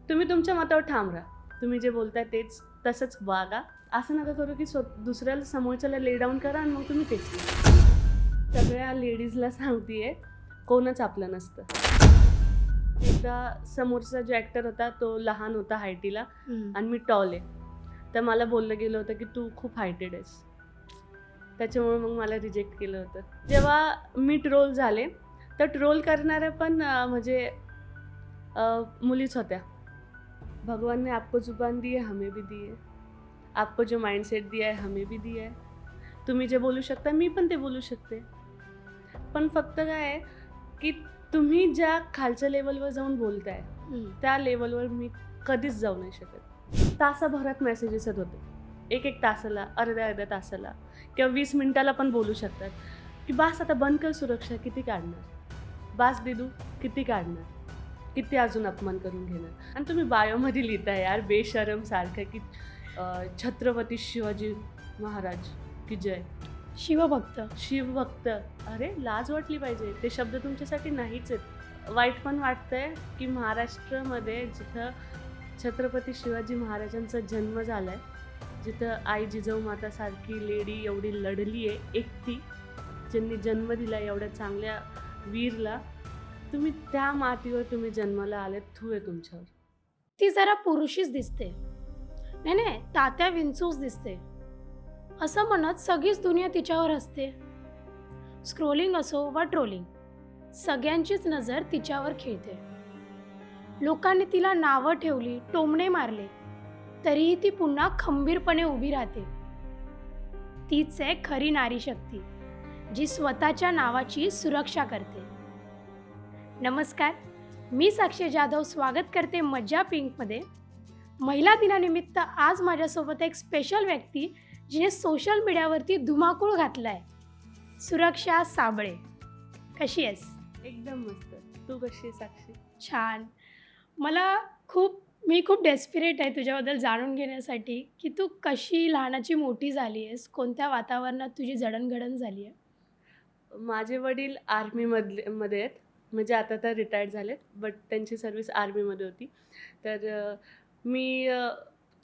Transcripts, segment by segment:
तुम्ही तुमच्या मतावर ठाम राहा. तुम्ही जे बोलताय तेच तसंच वागा. असं नका करू की दुसऱ्याला समोरच्याला ले डाऊन करा आणि मग तुम्ही तेच करा. सगळ्या लेडीजला सांगतेय, कोणच आपलं नसतं. एकदा समोरचा जो ॲक्टर होता तो लहान होता हायटीला आणि मी टॉल आहे. तर मला बोललं गेलं होतं की तू खूप हायटेड आहेस. त्याच्यामुळे मग मला रिजेक्ट केलं होतं. जेव्हा मी ट्रोल झाले तर ट्रोल करणाऱ्या पण म्हणजे मुलीच होत्या. भगवान ने आपको जुबान दी है, हमें भी दी है. आपको जो माइंडसेट दिया है, हमें भी दिया है. तुम्ही जे बोलू शकता मी पण ते बोलू शकते. पण फक्त काय आहे की तुम्ही ज्या खालच्या लेवलवर जाऊन बोलताय त्या लेवलवर मी कधीच जाऊ नाही शकत. तासाभरात मेसेजेस येत होते. एक तासाला, अर्ध्या तासाला किंवा 20 मिनिटाला पण बोलू शकतात की बास आता बंद कर सुरक्षा, किती काढणार? बास दिदू, किती काढणार? किती अजून अपमान करून घेणार? आणि तुम्ही बायोमध्ये लिहिताय यार बेशरम सारखं की छत्रपती शिवाजी महाराज की जय. शिवभक्त. शिवभक्त. अरे लाज वाटली पाहिजे. ते शब्द तुमच्यासाठी नाहीच आहेत. वाईट पण वाटतंय की महाराष्ट्रामध्ये जिथं छत्रपती शिवाजी महाराजांचा जन्म झाला आहे, जिथं आई जिजाऊ मातासारखी लेडी एवढी लढली आहे एकटी, ज्यांनी जन्म दिला एवढ्या चांगल्या वीरला, तुम्ही त्या मातीवर तुम्ही जन्माला आलेत. थू आहे तुमच्यावर. ती जरा पुरुषीच दिसते. नाही तात्या विंचूच दिसते असं म्हणत सगळीच दुनिया तिच्यावर असते. स्क्रोलिंग असो वा ट्रोलिंग, सगळ्यांचीच नजर तिच्यावर खेळते. लोकांनी तिला नावं ठेवली, टोमणे मारले, तरीही ती पुन्हा खंबीरपणे उभी राहते. तीच आहे खरी नारी शक्ती, जी स्वतःच्या नावाची सुरक्षा करते. नमस्कार, मी साक्षी जाधव स्वागत करते मज्जा पिंकमध्ये. महिला दिनानिमित्त आज माझ्यासोबत एक स्पेशल व्यक्ती जिने सोशल मीडियावरती धुमाकूळ घातला आहे, सुरक्षा साबळे. कशी आहेस? एकदम मस्त. तू कशी आहे साक्षी? छान. मी खूप डेस्पिरेट आहे तुझ्याबद्दल जाणून घेण्यासाठी की तू कशी लहानाची मोठी झाली आहेस, कोणत्या वातावरणात तुझी जडणघडण झाली आहे. माझे वडील मध्ये आहेत. म्हणजे आता तर रिटायर्ड झालेत, बट त्यांची सर्व्हिस आर्मीमध्ये होती. तर मी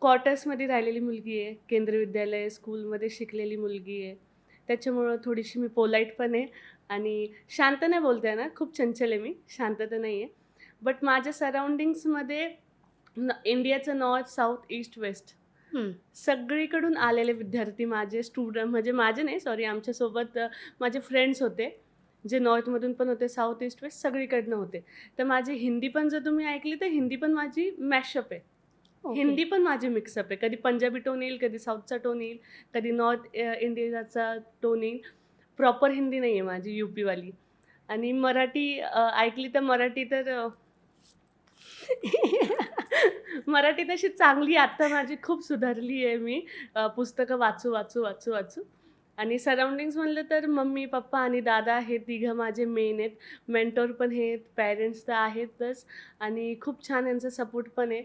क्वार्टर्समध्ये राहिलेली मुलगी आहे. केंद्रीय विद्यालय स्कूलमध्ये शिकलेली मुलगी आहे. त्याच्यामुळं थोडीशी मी पोलाईट पण आहे आणि शांत नाही बोलते आहे ना, खूप चंचल आहे मी, शांत तर नाही आहे. बट माझ्या सराउंडिंग्समध्ये इंडियाचं नॉर्थ, साऊथ, ईस्ट, वेस्ट सगळीकडून आलेले विद्यार्थी माझे स्टुडंट, म्हणजे माझे नाही सॉरी, आमच्यासोबत माझे फ्रेंड्स होते जे नॉर्थमधून पण होते, साऊथ, ईस्ट, वेस्ट सगळीकडनं होते. तर माझी हिंदी पण जर तुम्ही ऐकली तर हिंदी पण माझी मॅशअप आहे. हिंदी पण माझी मिक्सअप आहे. कधी पंजाबी टोन येईल, कधी साऊथचा टोन येईल, कधी नॉर्थ इंडियाचा टोन येईल. प्रॉपर हिंदी नाही आहे माझी, यूपीवाली. आणि मराठी ऐकली तर मराठी तशी चांगली आत्ता माझी खूप सुधारली आहे मी. पुस्तकं वाचू आणि सराउंडिंग्स म्हणलं तर मम्मी, पप्पा आणि दादा हे तिघं माझे मेन आहेत. मेंटॉर पण आहेत, पॅरेंट्स तर आहेतच आणि खूप छान यांचा सपोर्ट पण आहे.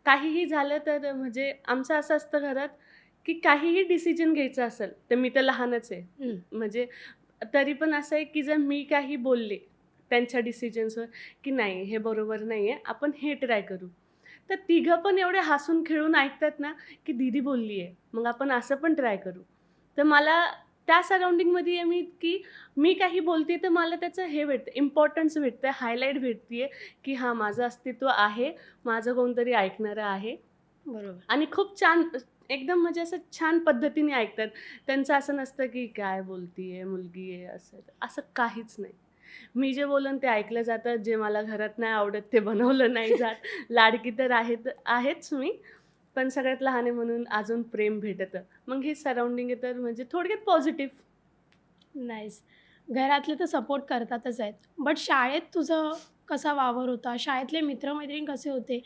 काहीही झालं तर म्हणजे आमचं असं असतं घरात की काहीही डिसिजन घ्यायचं असेल तर मी तर लहानच आहे, म्हणजे तरी पण असं आहे की जर मी काही बोलले त्यांच्या डिसिजन्सवर की नाही हे बरोबर नाही आहे, आपण हे ट्राय करू, तर तिघं पण एवढे हसून खेळून ऐकतात ना की दीदी बोलली आहे मग आपण असं पण ट्राय करू. तर मला त्या सराउंडिंगमध्ये आहे मी की मी काही बोलते तर मला त्याचं हे भेटतं, इम्पॉर्टन्स भेटतं, हायलाईट भेटते की हां माझं अस्तित्व आहे, माझं कोणतरी ऐकणारं आहे. बरोबर. आणि खूप छान एकदम म्हणजे असं छान पद्धतीने ऐकतात. त्यांचं असं नसतं की काय बोलतीये मुलगी आहे, असं काहीच नाही. मी जे बोलन ते ऐकलं जातं. जे मला घरात नाही आवडत ते बनवलं नाही जात. लाडकी तर आहेच मी, पण सगळ्यात लहान आहे म्हणून अजून प्रेम भेटतं. मग ही सराउंडिंग आहे तर म्हणजे थोडक्यात पॉझिटिव्ह. नाईस. घरातले तर सपोर्ट करतातच आहेत. बट शाळेत तुझं कसा वावर होता? शाळेतले मित्रमैत्रीण कसे होते?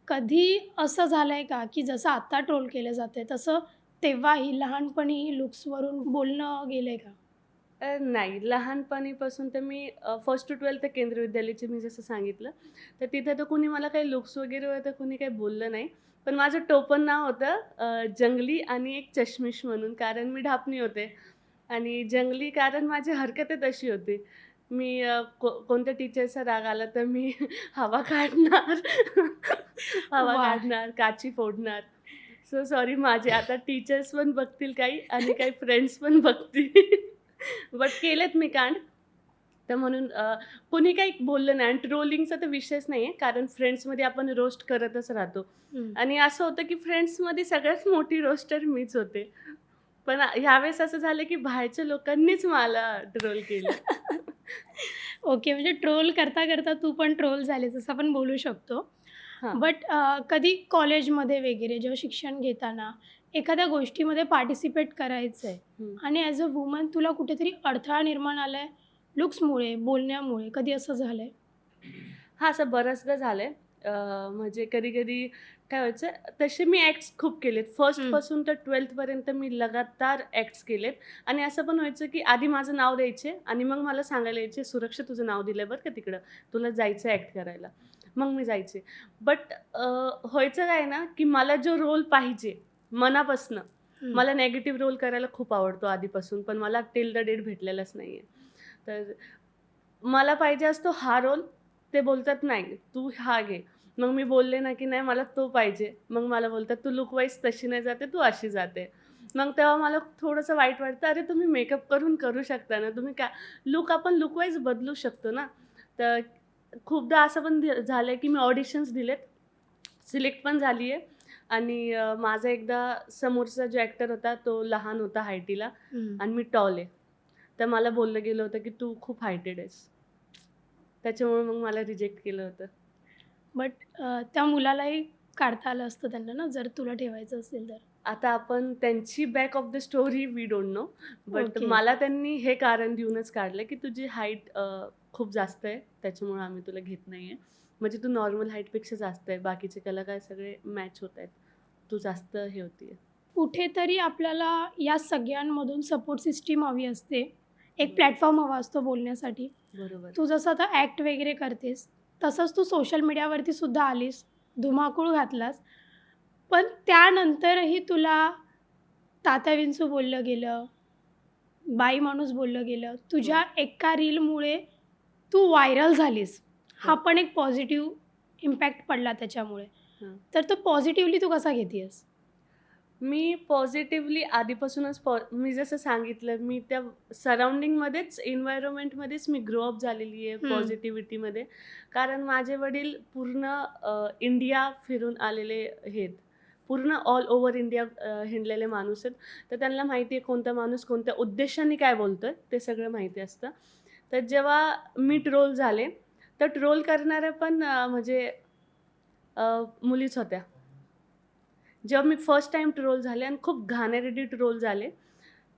कधी असं झालंय का की जसं आत्ता ट्रोल केलं जाते तसं तेव्हाही लहानपणी लुक्सवरून बोलणं गेलंय का? नाही, लहानपणीपासून तर मी फर्स्ट टू 12th केंद्रीय विद्यालयाचे मी जसं सांगितलं, तर तिथं तर कुणी मला काही लुक्स वगैरे तर कुणी काही बोललं नाही. पण माझं टोपण नाव होतं जंगली आणि एक चष्मिश म्हणून, कारण मी ढापणी होते. आणि जंगली कारण माझी हरकतच अशी होती. मी कोणत्या टीचरचा राग आला तर मी हवा काढणार हवा वा. काढणार, काची फोडणार. सो सॉरी, माझे आता टीचर्स पण बघतील काही आणि काही फ्रेंड्स पण बघतील. बट केलेत मी कांड. तर म्हणून कोणी काही बोललं नाही आणि ट्रोलिंगचा तर विषयच नाही आहे. कारण फ्रेंड्समध्ये आपण रोस्ट करतच राहतो. हम्म. आणि असं होतं की फ्रेंड्समध्ये सगळ्यात मोठी रोस्टर मीच होते. पण ह्यावेळेस असं झालं की बाहेरच्या लोकांनीच मला ट्रोल केलं. ओके, म्हणजे ट्रोल करता करता तू पण ट्रोल झालीस असं आपण बोलू शकतो. हां. बट कधी कॉलेजमध्ये वगैरे जेव्हा शिक्षण घेताना एखाद्या गोष्टीमध्ये पार्टिसिपेट करायचं आहे हं. आणि ॲज अ वुमन तुला कुठेतरी अडथळा निर्माण आला आहे लुक्समुळे, बोलण्यामुळे, कधी असं झालं आहे? हां, असं बऱ्याचदा झालंय. म्हणजे कधी-कधी काय व्हायचं, तसे मी ॲक्ट्स खूप केलेत. फर्स्टपासून तर 12th मी लगातार ॲक्ट्स केलेत आणि असं पण व्हायचं, की आधी माझं नाव द्यायचे आणि मग मला सांगायला यायचे, "सुरक्षा तुझं नाव दिलंय बरं का तिकडं. तुला जायचं ॲक्ट करायला." मग मी जायचे. बट व्हायचं काय ना, की मला जो रोल पाहिजे मनापासनं, हं. मला निगेटिव्ह रोल करायला खूप आवडतो आधीपासून, पण मला टिल द डेट भेटलेलाच नाहीये. तर मला पाहिजे असतो हा रोल, ते बोलतात नाही तू हा घे. मग मी बोलले ना, की नाही मला तो पाहिजे. मग मला बोलतात तू लूक वाईज तशी नाही जाते, तू अशी जाते. मग तेव्हा मला थोडंसं वाईट वाटतं, अरे तुम्ही मेकअप करून करू शकता ना, तुम्ही का लूक आपण लूक वाईज बदलू शकतो ना. तर खूपदा असं पण झालंय, की मी ऑडिशन्स दिलेत, सिलेक्ट पण झाली आहे आणि माझा एकदा समोरचा जो ॲक्टर होता तो लहान होता हाईटीला हं. आणि मी टॉल आहे. तर मला बोललं गेलं होतं, की तू खूप हायटेड आहेस. त्याच्यामुळे मग मला रिजेक्ट केलं होतं. बट त्या मुलालाही काढता आलं असतं त्यांना ना, जर तुला ठेवायचं असेल तर? आता आपण त्यांची back of the story we don't know. But okay. मला त्यांनी हे कारण देऊनच काढलं, की तुझी हाईट खूप जास्त आहे, त्याच्यामुळे आम्ही तुला घेत नाहीये. म्हणजे तू नॉर्मल हाईटपेक्षा जास्त आहे. बाकीचे कलाकार सगळे मॅच होतायत. तू जास्त हे होतीये. कुठेतरी आपल्याला या सगळ्यांमधून सपोर्ट सिस्टम हवी असते. एक प्लॅटफॉर्म हवा असतो बोलण्यासाठी. बरोबर. तू जसं आता ॲक्ट वगैरे करतेस, तसंच तू सोशल मीडियावरती सुद्धा आलीस, धुमाकूळ घातलास. पण त्यानंतरही तुला तात्या विंचू बोललं गेलं, बाई माणूस बोललं गेलं. हो, तुझ्या एका रीलमुळे तू व्हायरल झालीस. हा हो. पण एक पॉझिटिव्ह इम्पॅक्ट पडला त्याच्यामुळे. हं. तर तो पॉझिटिव्हली तू कसा घेतीयेस? मी पॉझिटिव्हली आधीपासूनच मी जसं सांगितलं, मी त्या सराउंडिंगमध्येच, एन्व्हायर्नमेंटमध्येच मी ग्रो अप झालेली आहे हं. पॉझिटिव्हिटीमध्ये. कारण माझे वडील पूर्ण इंडिया फिरून आलेले आहेत. पूर्ण ऑल ओव्हर इंडिया हिंडलेले माणूस आहेत. तर त्यांना माहिती आहे कोणता माणूस कोणत्या उद्देशाने काय बोलतोय, ते सगळं माहिती असतं. तर जेव्हा मी ट्रोल झाले, तर ट्रोल करणाऱ्या पण म्हणजे मुलीच होत्या. जेव्हा मी फर्स्ट टाईम ट्रोल झाले आणि खूप घाणेरडी ट्रोल झाले,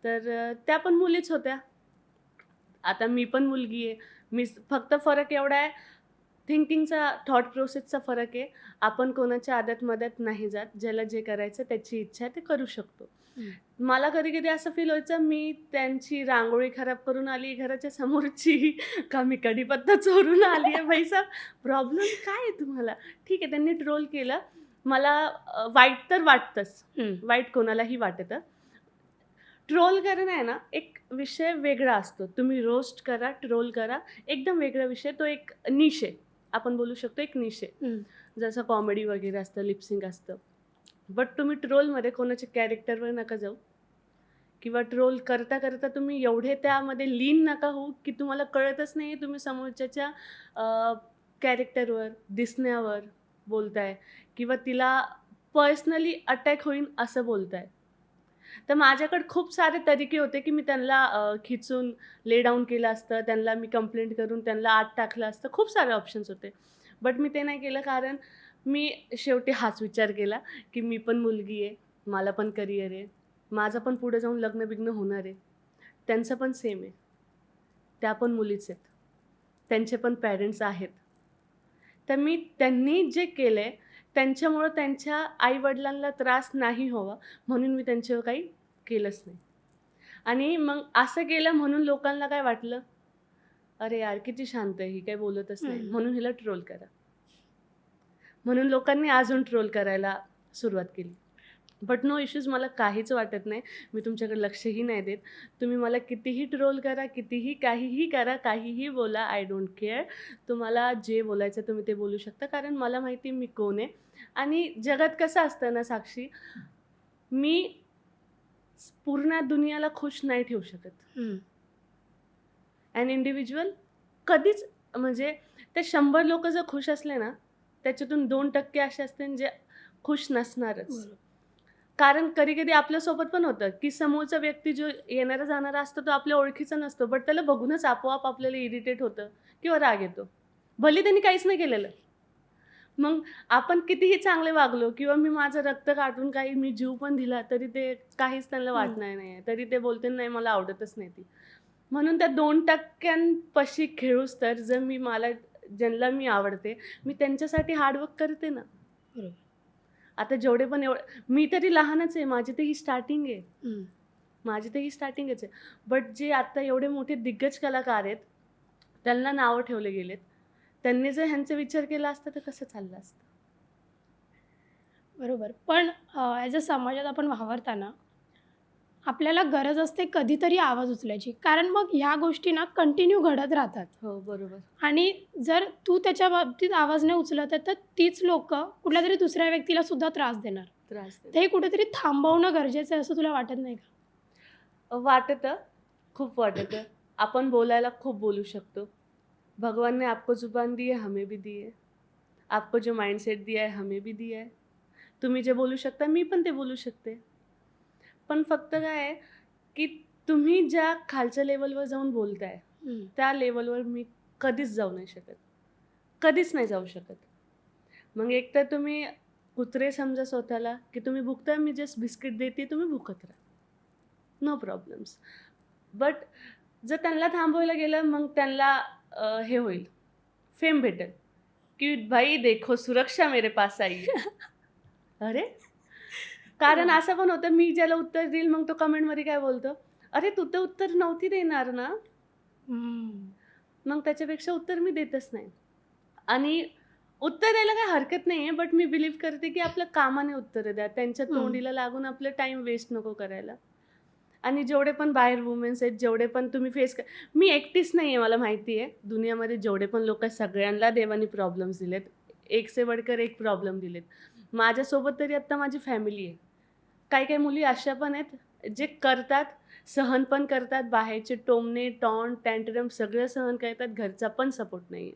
तर त्या पण मुलीच होत्या. आता मी पण मुलगी आहे. फक्त फरक एवढा आहे, थिंकिंगचा, थॉट प्रोसेसचा फरक आहे. आपण कोणाच्या आदात-मदात नाही जात. ज्याला जे करायचं त्याची इच्छा आहे ते करू शकतो. हं. मला कधी-कधी असं फील व्हायचं, मी त्यांची रांगोळी खराब करून आली घराच्या समोरची, का मी कढीपत्ता चोरून आली आहे. भाई साहब, प्रॉब्लेम काय आहे तुम्हाला? ठीक आहे, त्यांनी ट्रोल केलं. मला वाईट तर वाटतंच. हं. वाईट कोणालाही वाटतं. ट्रोल करणं आहे ना, एक विषय वेगळा असतो. तुम्ही रोस्ट करा, ट्रोल करा, एकदम वेगळा विषय. तो एक निश आहे. आपण बोलू शकतो एक निश आहे. हं. जसं कॉमेडी वगैरे असतं, लिपसिंग असतं. बट तुम्ही ट्रोलमध्ये कोणाच्या कॅरेक्टरवर नका जाऊ किंवा ट्रोल करता तुम्ही एवढे त्यामध्ये लीन नका होऊ, की तुम्हाला कळतच नाही तुम्ही समोरच्याच्या कॅरेक्टरवर, दिसण्यावर बोलताय किंवा तिला पर्सनली अटॅक होईन असं बोलताय. तर माझ्याकडे खूप सारे तरीके होते, की मी त्यांना खिचून ले डाउन केलं असतं, त्यांना मी कंप्लेंट करून त्यांना आत टाकलं असतं. खूप सारे ऑप्शन्स होते. बट मी ते नाही केलं, कारण मी शेवटी हाच विचार केला, की मी पण मुलगी आहे, मला पण करियर आहे. माझं पण पुढे जाऊन लग्न-बिग्न होणार आहे. त्यांचं पण सेम आहे. त्या पण मुलीच आहेत. त्यांचे पण पॅरेंट्स आहेत. तर मी त्यांनी जे केलंय, त्यांच्यामुळं त्यांच्या आई-वडिलांना त्रास नाही व्हावा, म्हणून मी त्यांच्यावर काही केलंच नाही. आणि मग असं केलं म्हणून लोकांना काय वाटलं, "अरे यार, किती शांत आहे ही, काही बोलतच नाही, हं. म्हणून हिला ट्रोल करा." म्हणून लोकांनी अजून ट्रोल करायला सुरुवात केली. बट नो इश्यूज, मला काहीच वाटत नाही. मी तुमच्याकडे लक्षही नाही देत. तुम्ही मला कितीही ट्रोल करा, कितीही काहीही करा, काहीही बोला, आय डोंट केअर. तुम्हाला जे बोलायचं तुम्ही ते बोलू शकता, कारण मला माहिती मी कोण आहे. आणि जगात कसं असतं ना साक्षी, मी पूर्ण दुनियाला खुश नाही ठेवू शकत. अॅन इंडिव्हिज्युअल कधीच, म्हणजे ते 100 लोक जर खुश असले ना, त्याच्यातून 2% असे असते जे खुश नसणारच. कारण कधी कधी आपल्यासोबत पण होतं की समोरचा व्यक्ती जो येणारा जाणारा असतो तो आपल्या ओळखीचा नसतो, बट त्याला बघूनच आपोआप आपल्याला इरिटेट होतं किंवा राग येतो, भले त्यांनी काहीच नाही केलेलं. मग आपण कितीही चांगले वागलो किंवा मी माझं रक्त काढून काही मी जीव पण दिला तरी ते काहीच त्यांना वाटणार नाही, तरी ते बोलते नाही मला आवडतच नाही ती. म्हणून त्या 2%पाशी खेळूस तर जर मी मला ज्यांना मी आवडते मी त्यांच्यासाठी हार्डवर्क करते ना. बरोबर. आता जेवढे पण मी तरी लहानच आहे, माझी तर ही स्टार्टिंग आहे, माझी तर ही स्टार्टिंगच आहे. बट जे आता एवढे मोठे दिग्गज कलाकार आहेत त्यांना नावं ठेवले गेलेत, त्यांनी जर ह्यांचा विचार केला असता तर कसं चाललं असतं. बरोबर. पण ॲज अ समाजात आपण वावरताना आपल्याला गरज असते कधीतरी आवाज उचलायची, कारण मग ह्या गोष्टी ना कंटिन्यू घडत राहतात. हो बरोबर. आणि जर तू त्याच्या बाबतीत आवाज नाही उचलत आहे तर तीच लोक कुठल्यातरी दुसऱ्या व्यक्तीला सुद्धा त्रास देणार. त्रास देतो. ते कुठेतरी थांबवणं गरजेचं आहे असं तुला वाटत नाही का? वाटतं, खूप वाटतं. आपण बोलायला खूप बोलू शकतो. भगवान ने आपको जुबान दी है, हमें भी दी है. आपको जो माइंडसेट दिया है हमें भी दिया है. तुम्ही जे बोलू शकता मी पण ते बोलू शकते. पण फक्त काय आहे की तुम्ही ज्या खालच्या लेवलवर जाऊन बोलताय त्या लेवलवर मी कधीच जाऊ नाही शकत, कधीच नाही जाऊ शकत. मग एक तर तुम्ही कुत्रे समजा स्वतःला की तुम्ही भुकताय, मी जस्ट बिस्किट देते, तुम्ही भुकत राहा, नो प्रॉब्लेम्स. बट जर त्यांना थांबवायला गेलं मग त्यांना हे होईल, फेम भेटेल की भाई देखो सुरक्षा मेरे पास आई है. अरे कारण असं पण होतं, मी ज्याला उत्तर देईल मग तो कमेंटमध्ये काय बोलतो, अरे तू तर उत्तर नव्हती देणार ना. मग त्याच्यापेक्षा उत्तर मी देतच नाही. आणि उत्तर द्यायला काही हरकत नाही आहे, बट मी बिलीव्ह करते की आपल्या कामाने उत्तरं द्या, त्यांच्या तोंडीला लागून आपलं टाईम वेस्ट नको करायला. आणि जेवढे पण बाहेर वुमेन्स आहेत, जेवढे पण तुम्ही मी एकटीच नाही आहे, मला माहिती आहे दुनियामध्ये जेवढे पण लोक आहेत सगळ्यांना देवानी प्रॉब्लेम्स दिलेत, एक से बढ़कर एक प्रॉब्लेम दिलेत. माझ्यासोबत तरी आत्ता माझी फॅमिली आहे. काही काही मुली अशा पण आहेत जे करतात, सहन पण करतात, बाहेरचे टोमणे टॉन्ट टँट्रम सगळं सहन करतात, घरचा पण सपोर्ट नाही आहे.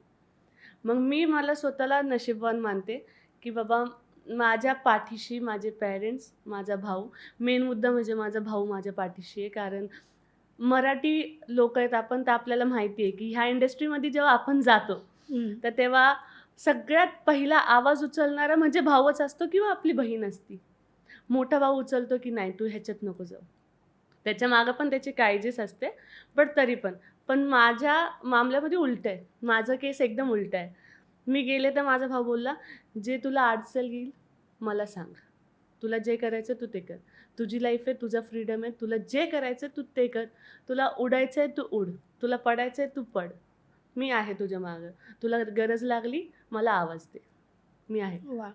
मग मी मला स्वतःला नशीबवान मानते की बाबा माझ्या पाठीशी माझे पेरेंट्स, माझा भाऊ, मेन मुद्दा म्हणजे माझा भाऊ माझ्या पाठीशी आहे. कारण मराठी लोक आहेत आपण, तर आपल्याला माहिती आहे की ह्या इंडस्ट्रीमध्ये जेव्हा आपण जातो तर तेव्हा सगळ्यात पहिला आवाज उचलणारा म्हणजे भाऊच असतो किंवा आपली बहीण असती. मोठा भाऊ उचलतो की नाही तू ह्याच्यात नको जाऊ, त्याच्या मागं पण त्याची काळजीच असते. बट तरी पण माझ्या मामल्यामध्ये उलटं आहे, माझं केस एकदम उलटं आहे. मी गेले तर माझा भाऊ बोलला, जे तुला अडचण येईल मला सांग, तुला जे करायचं तू ते कर, तुझी लाईफ आहे, तुझा फ्रीडम आहे, तुला जे करायचं तू ते कर, तुला उडायचं आहे तू उड, तुला पडायचं आहे तू पड, मी आहे तुझ्या मागं, तुला गरज लागली मला आवाज दे, मी आहे. वा.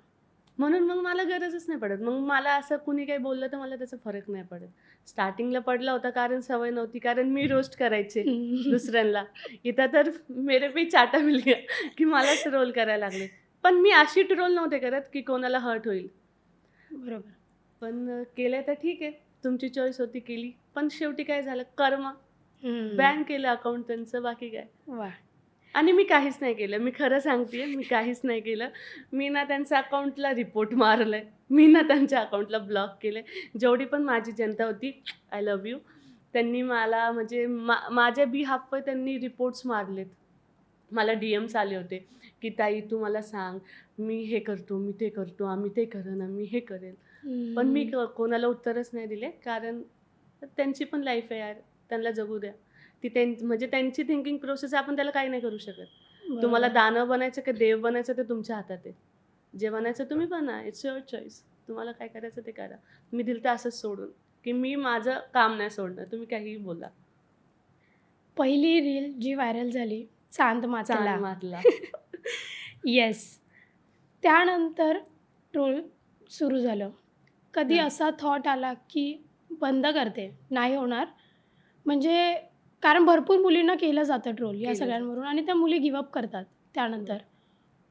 म्हणून मग मला गरजच नाही पडत. मग मला असं कुणी काही बोललं तर मला त्याचा फरक नाही पडत. स्टार्टिंगला पडला होता कारण सवय नव्हती, कारण मी रोस्ट करायचे दुसऱ्यांना. इथं तर मेरे पे चाटा मिल गया की मलाच ट्रोल करायला लागले. पण मी अशी ट्रोल नव्हते करत की कोणाला हर्ट होईल. बरोबर. पण केलं तर ठीक आहे, तुमची चॉईस होती केली. पण शेवटी काय झालं, कर्म बॅन केलं अकाउंट त्यांचं, बाकी काय. वा. आणि मी काहीच नाही केलं, मी खरं सांगते, मी काहीच नाही केलं. मी ना त्यांच्या अकाउंटला रिपोर्ट मारलं आहे, मी ना त्यांच्या अकाउंटला ब्लॉक केलं आहे. जेवढी पण माझी जनता होती, आय लव्ह यू, त्यांनी मला म्हणजे माझ्या बिहाफवर त्यांनी रिपोर्ट्स मारलेत. मला DMs आले होते की ताई तू मला सांग, मी हे करतो, मी ते करतो, आम्ही ते करेन, आम्ही हे करेल. पण मी कोणाला उत्तरच नाही दिले, कारण त्यांची पण लाईफ आहे यार, त्यांना जगू द्या. ती म्हणजे त्यांची थिंकिंग प्रोसेस, आपण त्याला काही नाही करू शकत. तुम्हाला दानव बनायचं का देव बनायचं ते तुमच्या हातात आहे. जे बनायचं तुम्ही बना, इट्स युअर चॉईस. तुम्हाला काय करायचं ते करा. मी दिलं तर असंच सोडून की मी माझं काम नाही सोडणार, तुम्ही काहीही बोला. पहिली रील जी व्हायरल झाली, चांद मातला. मातला. येस. त्यानंतर ट्रोल सुरू झालं. कधी हां. असा थॉट आला की बंद करते, नाही होणार? म्हणजे कारण भरपूर मुलींना केलं जातं ट्रोल या केलं जातं. सगळ्यांवरून आणि त्या मुली गिव्ह अप करतात त्यानंतर. बरं.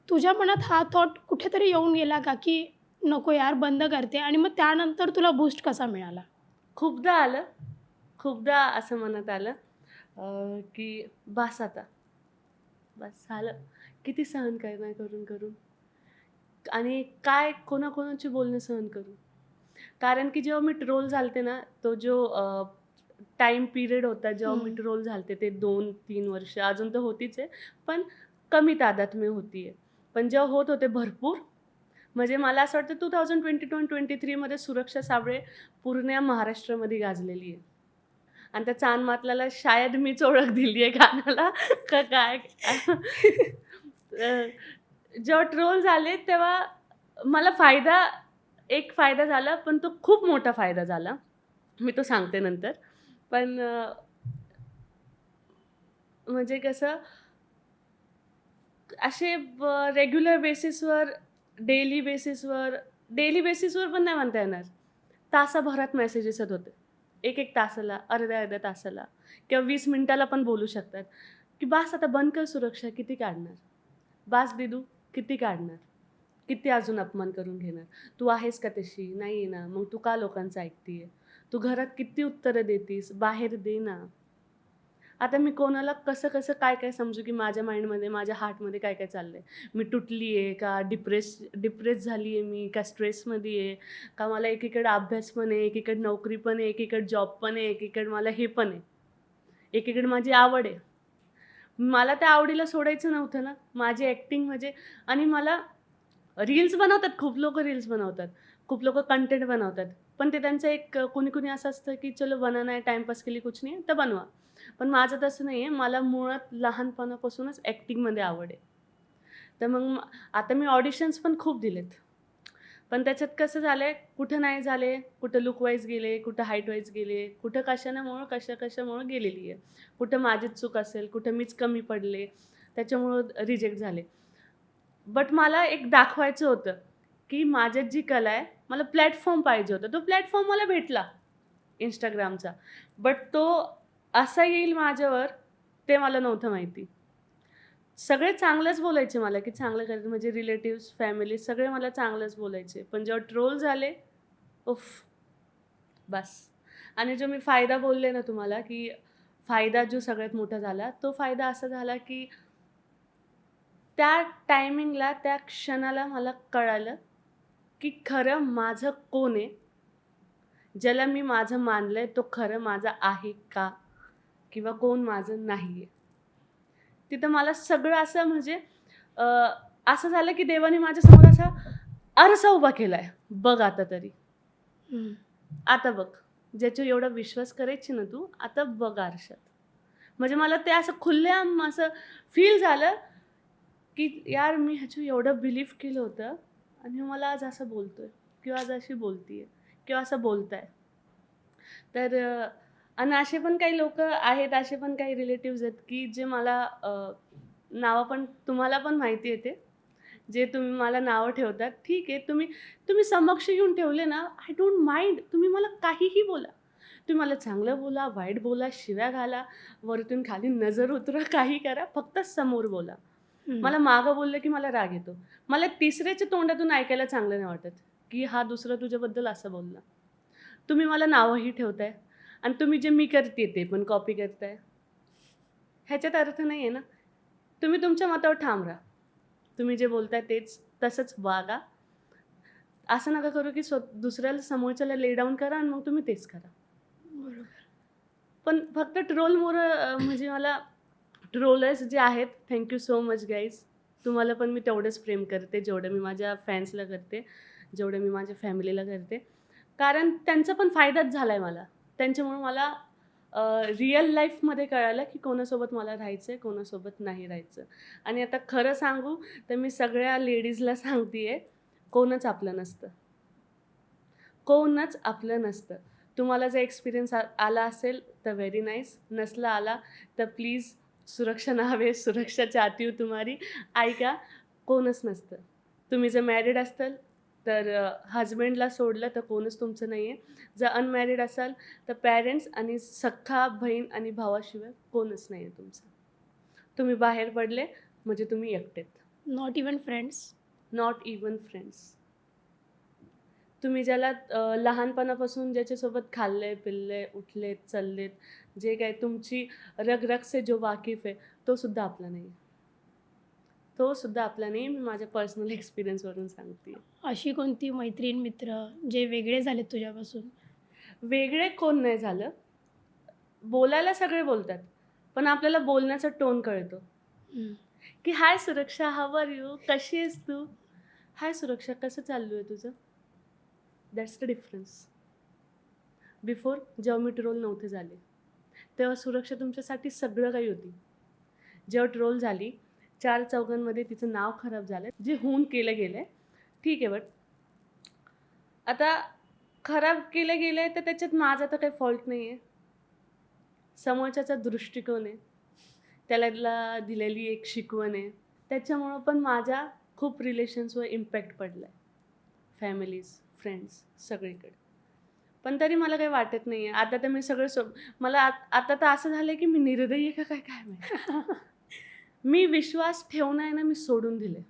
तुझ्या मनात हा थॉट कुठेतरी येऊन गेला का, की नको यार बंद करते आणि मग त्यानंतर तुला बूस्ट कसा मिळाला? खूपदा आलं. खूपदा असं मनात आलं की बास आता. बस झालं. किती सहन करणार करून. आणि काय कोणाकोणाची बोलणं सहन करू. कारण की जेव्हा मी ट्रोल झालते ना, तो जो टाईम पिरियड होता जेव्हा मी हं. ट्रोल झालते ते 2-3 वर्ष अजून तर होतीच आहे. पण कमी तादात मी होतीये. पण जेव्हा होत होते भरपूर, म्हणजे मला असं वाटतं 2022 आणि 23 मध्ये सुरक्षा साबळे पूर्ण महाराष्ट्रामध्ये गाजलेली आहे. आणि त्या चांदमातलाला शायद मीच ओळख दिली आहे गाण्याला का काय? अ, जेव्हा ट्रोल झाले तेव्हा मला एक फायदा झाला, पण तो खूप मोठा फायदा झाला. मी तो सांगते नंतर. पण म्हणजे कसं असे रेग्युलर बेसिसवर, डेली बेसिसवर डेली बेसिसवर पण नाही म्हणता येणार. तासाभरात मेसेजेस येत होते. 1-1 तासाला, अर्ध्या-अर्ध्या तासाला किंवा 20 मिनिटाला पण बोलू शकतात, की "बास आता बंद कर सुरक्षा, किती काढणार? बास दिदू, किती काढणार? किती अजून अपमान करून घेणार? तू आहेस का तशी? नाहीये ना, मग तू का लोकांचं ऐकतीये? तू घरात किती उत्तरं देतीस? बाहेर दे ना." आता मी कोणाला कसं-कसं, काय-काय समजू, की माझ्या माइंडमध्ये, माझ्या हार्टमध्ये काय-काय चाललंय. मी तुटली आहे का? डिप्रेस झाली आहे मी? का स्ट्रेसमध्ये आहे? का मला एकीकडे अभ्यास पण आहे, एकीकडे नोकरी पण आहे, एकीकडे जॉब पण आहे, एकीकडे मला हे पण आहे. एकीकडे माझी आवड आहे. मला त्या आवडीला सोडायचं नव्हतं ना. माझी ॲक्टिंग म्हणजे आणि मला रील्स बनवतात, खूप लोकं रील्स बनवतात. खूप लोकं कंटेंट बनवतात. पण ते त्यांचं एक कोणी-कोणी असं असतं, की चलो बनाना है, टाईमपास के लिए कुछ नहीं है, तर बनवा. पण माझं तसं नाही आहे. मला मुळात लहानपणापासूनच ॲक्टिंगमध्ये आवड आहे. तर मग आता मी ऑडिशन्स पण खूप दिलेत. पण त्याच्यात कसं झालंय, कुठं नाही झाले, कुठं लूक वाईज गेले, कुठं हाईट वाईज गेले, कुठं कशामुळं गेलेली आहे. कुठं माझीच चूक असेल, कुठं मीच कमी पडले, त्याच्यामुळं रिजेक्ट झाले. बट मला एक दाखवायचं होतं, की माझ्यात जी कला आहे, मला प्लॅटफॉर्म पाहिजे होता. तो प्लॅटफॉर्म मला भेटला Instagramचा. बट तो असा येईल माझ्यावर, ते मला नव्हतं माहिती. सगळे चांगलंच बोलायचे मला, की चांगलं करायचं म्हणजे रिलेटिव्हज, फॅमिली सगळे मला चांगलंच बोलायचे. पण जेव्हा ट्रोल झाले, उफ! बास. आणि जो मी फायदा बोलले ना तुम्हाला, की फायदा जो सगळ्यात मोठा झाला, तो फायदा असा झाला, की त्या टायमिंगला, त्या क्षणाला मला कळालं, की खरं माझं कोण आहे? ज्याला मी माझं मानलंय, तो खरं माझा आहे का? किंवा कोण माझं नाहीये? तिथं मला सगळं असं म्हणजे अ, असं झालं, की देवाने माझ्यासमोर असा आरसा उभा केलाय. बघ आता तरी. हं. आता बघ. ज्याच्यावर एवढा विश्वास करायची ना तू, आता बघ आरशात. म्हणजे मला ते असं खुलेआम असं फील झालं, की यार मी ह्याच्यावर एवढं बिलीव्ह केलं होतं आणि हा मला आज असं बोलतोय किंवा आज अशी बोलतीये किंवा असं बोलताय. तर आणि असे पण काही लोकं आहेत, असे पण काही रिलेटिव्हज आहेत, की जे मला नावं पण तुम्हाला पण माहिती आहे ते. जे तुम्ही मला नावं ठेवतात. ठीक आहे, तुम्ही तुम्ही समक्ष येऊन ठेवले ना, आय डोंट माइंड. तुम्ही मला काहीही बोला. तुम्ही मला चांगलं बोला, वाईट बोला, शिव्या घाला, वरतून खाली नजर उतरवा, काही करा, फक्त समोर बोला. हं. मला मागं बोललं की मला राग येतो. मला तिसऱ्याच्या तोंडातून ऐकायला चांगलं नाही वाटत, की हा दुसरा तुझ्याबद्दल असं बोलला. तुम्ही मला नावंही ठेवताय आणि तुम्ही जे मी करते ते पण कॉपी करताय. ह्याच्यात अर्थ नाहीये ना. तुम्ही तुमच्या मतावर ठाम राहा. तुम्ही जे बोलताय तसंच वागा. असं नका करू की दुसऱ्याला समोरच्याला ले डाउन करा आणि मग तुम्ही तेच करा. बरोबर. पण फक्त ट्रोलमुळं म्हणजे मला ट्रोलर्स जे आहेत, thank you so much guys. तुम्हाला पण मी तेवढंच प्रेम करते, जेवढं मी माझ्या फॅन्सला करते, जेवढं मी माझ्या फॅमिलीला करते. कारण त्यांचा पण फायदाच झालाय मला. त्यांच्यामुळं मला रिअल लाईफमध्ये कळालं, की कोणासोबत मला राहायचंय, कोणासोबत नाही राहायचं. आणि आता खरं सांगू तर मी सगळ्या लेडीजला सांगतीये, कोणच आपलं नसतं. कोणच आपलं नसतं. तुम्हाला जर एक्सपिरियन्स आला असेल तर व्हेरी नाईस. नसला आला तर प्लीज सुरक्षा नावे, सुरक्षा चाहती हूँ तुम्हारी. ऐका, कोणच नसतं. तुम्ही जर मॅरिड असाल तर हजबंडला सोडलं तर कोणच तुमचं नाही आहे. जर अनमॅरिड असाल तर पॅरेंट्स आणि सख्खा बहीण आणि भावाशिवाय कोणच नाही आहे तुमचं. तुम्ही बाहेर पडले म्हणजे तुम्ही एकटेत. Not even friends. Not even friends. तुम्ही ज्याला लहानपणापासून ज्याच्यासोबत खाल्ले, पिल्ले, उठलेत, चाललेत, जे काही तुमची रग-रग से जो वाकिफ आहे, तो सुद्धा आपला नाही. तो सुद्धा आपला नाही. मी माझ्या पर्सनल एक्सपिरियन्सवरून सांगते. अशी कोणती मैत्रीण, मित्र जे वेगळे झालेत तुझ्यापासून? वेगळे कोण नाही झालं. बोलायला सगळे बोलतात. पण आपल्याला बोलण्याचा टोन कळतो, हं. की "हाय सुरक्षा, हाऊ आर यू? कशी आहेस तू? हाय सुरक्षा, कसं चालू आहे तुझं?" That's the difference. बिफोर जेव्हा मी ट्रोल नव्हते झाले, तेव्हा सुरक्षा तुमच्यासाठी सगळं काही होती. जेव्हा ट्रोल झाली, 4 चौघांमध्ये तिचं नाव खराब झालं, जे होऊन केलं गेलंय. ठीक आहे, बट आता खराब केलं गेलंय तर त्याच्यात माझा तर काही फॉल्ट नाही आहे. समोरच्याचा दृष्टिकोन आहे, त्याला दिलेली एक शिकवण आहे. त्याच्यामुळं पण माझ्या खूप रिलेशन्सवर इम्पॅक्ट पडला आहे. फॅमिलीज, फ्रेंड्स सगळीकडे. पण तरी मला काही वाटत नाही आहे. आता तर मी सगळं मला आता तर असं झालं आहे की मी निर्दयी आहे का काय, काय माहिती. मी विश्वास ठेवणं आहे ना, मी सोडून दिले.